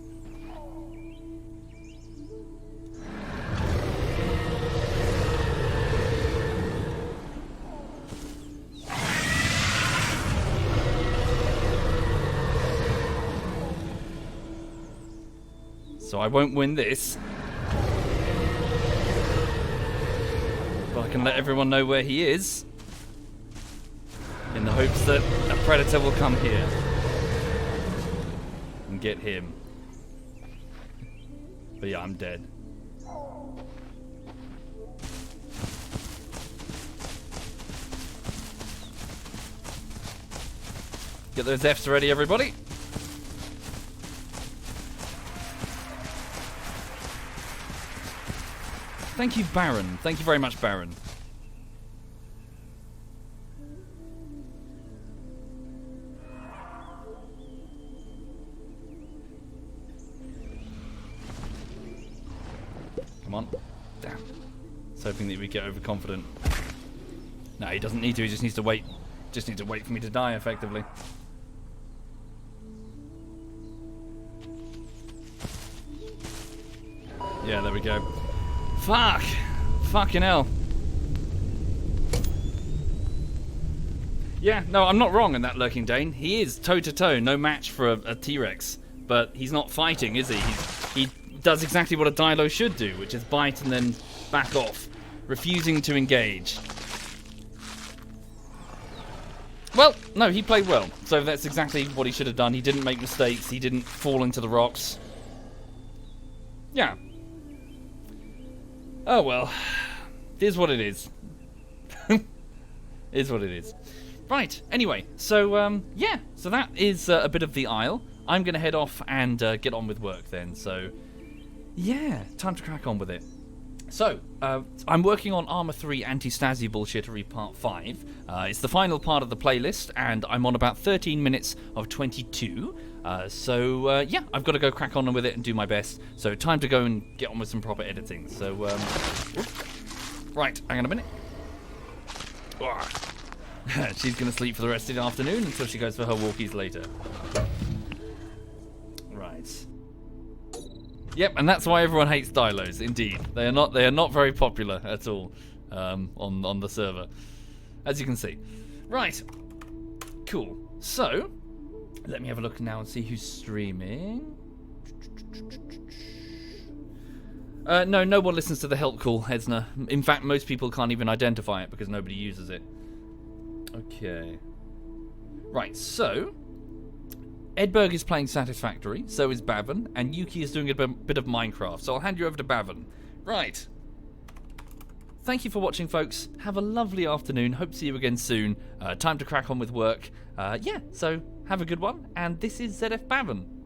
So I won't win this. But I can let everyone know where he is. In the hopes that a predator will come here. And get him. But yeah, I'm dead. Get those Fs ready, everybody. Thank you, Baron. Thank you very much, Baron. Come on. Damn. I was hoping that we'd get overconfident. No, he doesn't need to. He just needs to wait. Just needs to wait for me to die, effectively. Yeah, there we go. Fuck! Fucking hell. Yeah, no, I'm not wrong in that Lurking Dane. He is toe-to-toe, no match for a T-Rex. But he's not fighting, is he? He does exactly what a Dilo should do, which is bite and then back off, refusing to engage. Well, no, he played well. So that's exactly what he should have done. He didn't make mistakes. He didn't fall into the rocks. Yeah. Oh well, it is what it is. It is what it is. Right, anyway, so, yeah, so that is a bit of the Isle. I'm going to head off and get on with work then, so, yeah, time to crack on with it. So, I'm working on Armor 3 Anti-Stasi Bullshittery Part 5. It's the final part of the playlist, and I'm on about 13 minutes of 22. So, yeah, I've got to go crack on with it and do my best. So, time to go and get on with some proper editing. So, right, hang on a minute. She's going to sleep for the rest of the afternoon until she goes for her walkies later. Right. Yep, and that's why everyone hates Dilos. Indeed, they are not very popular at all on the server, as you can see. Right. Cool. So, let me have a look now and see who's streaming. No one listens to the help call, Hesner. In fact, most people can't even identify it because nobody uses it. Okay. Right, so Edberg is playing Satisfactory, so is Bavin, and Yuki is doing a bit of Minecraft, so I'll hand you over to Bavin. Right. Thank you for watching, folks. Have a lovely afternoon. Hope to see you again soon. Time to crack on with work. Yeah, so have a good one, and this is ZF Bavin.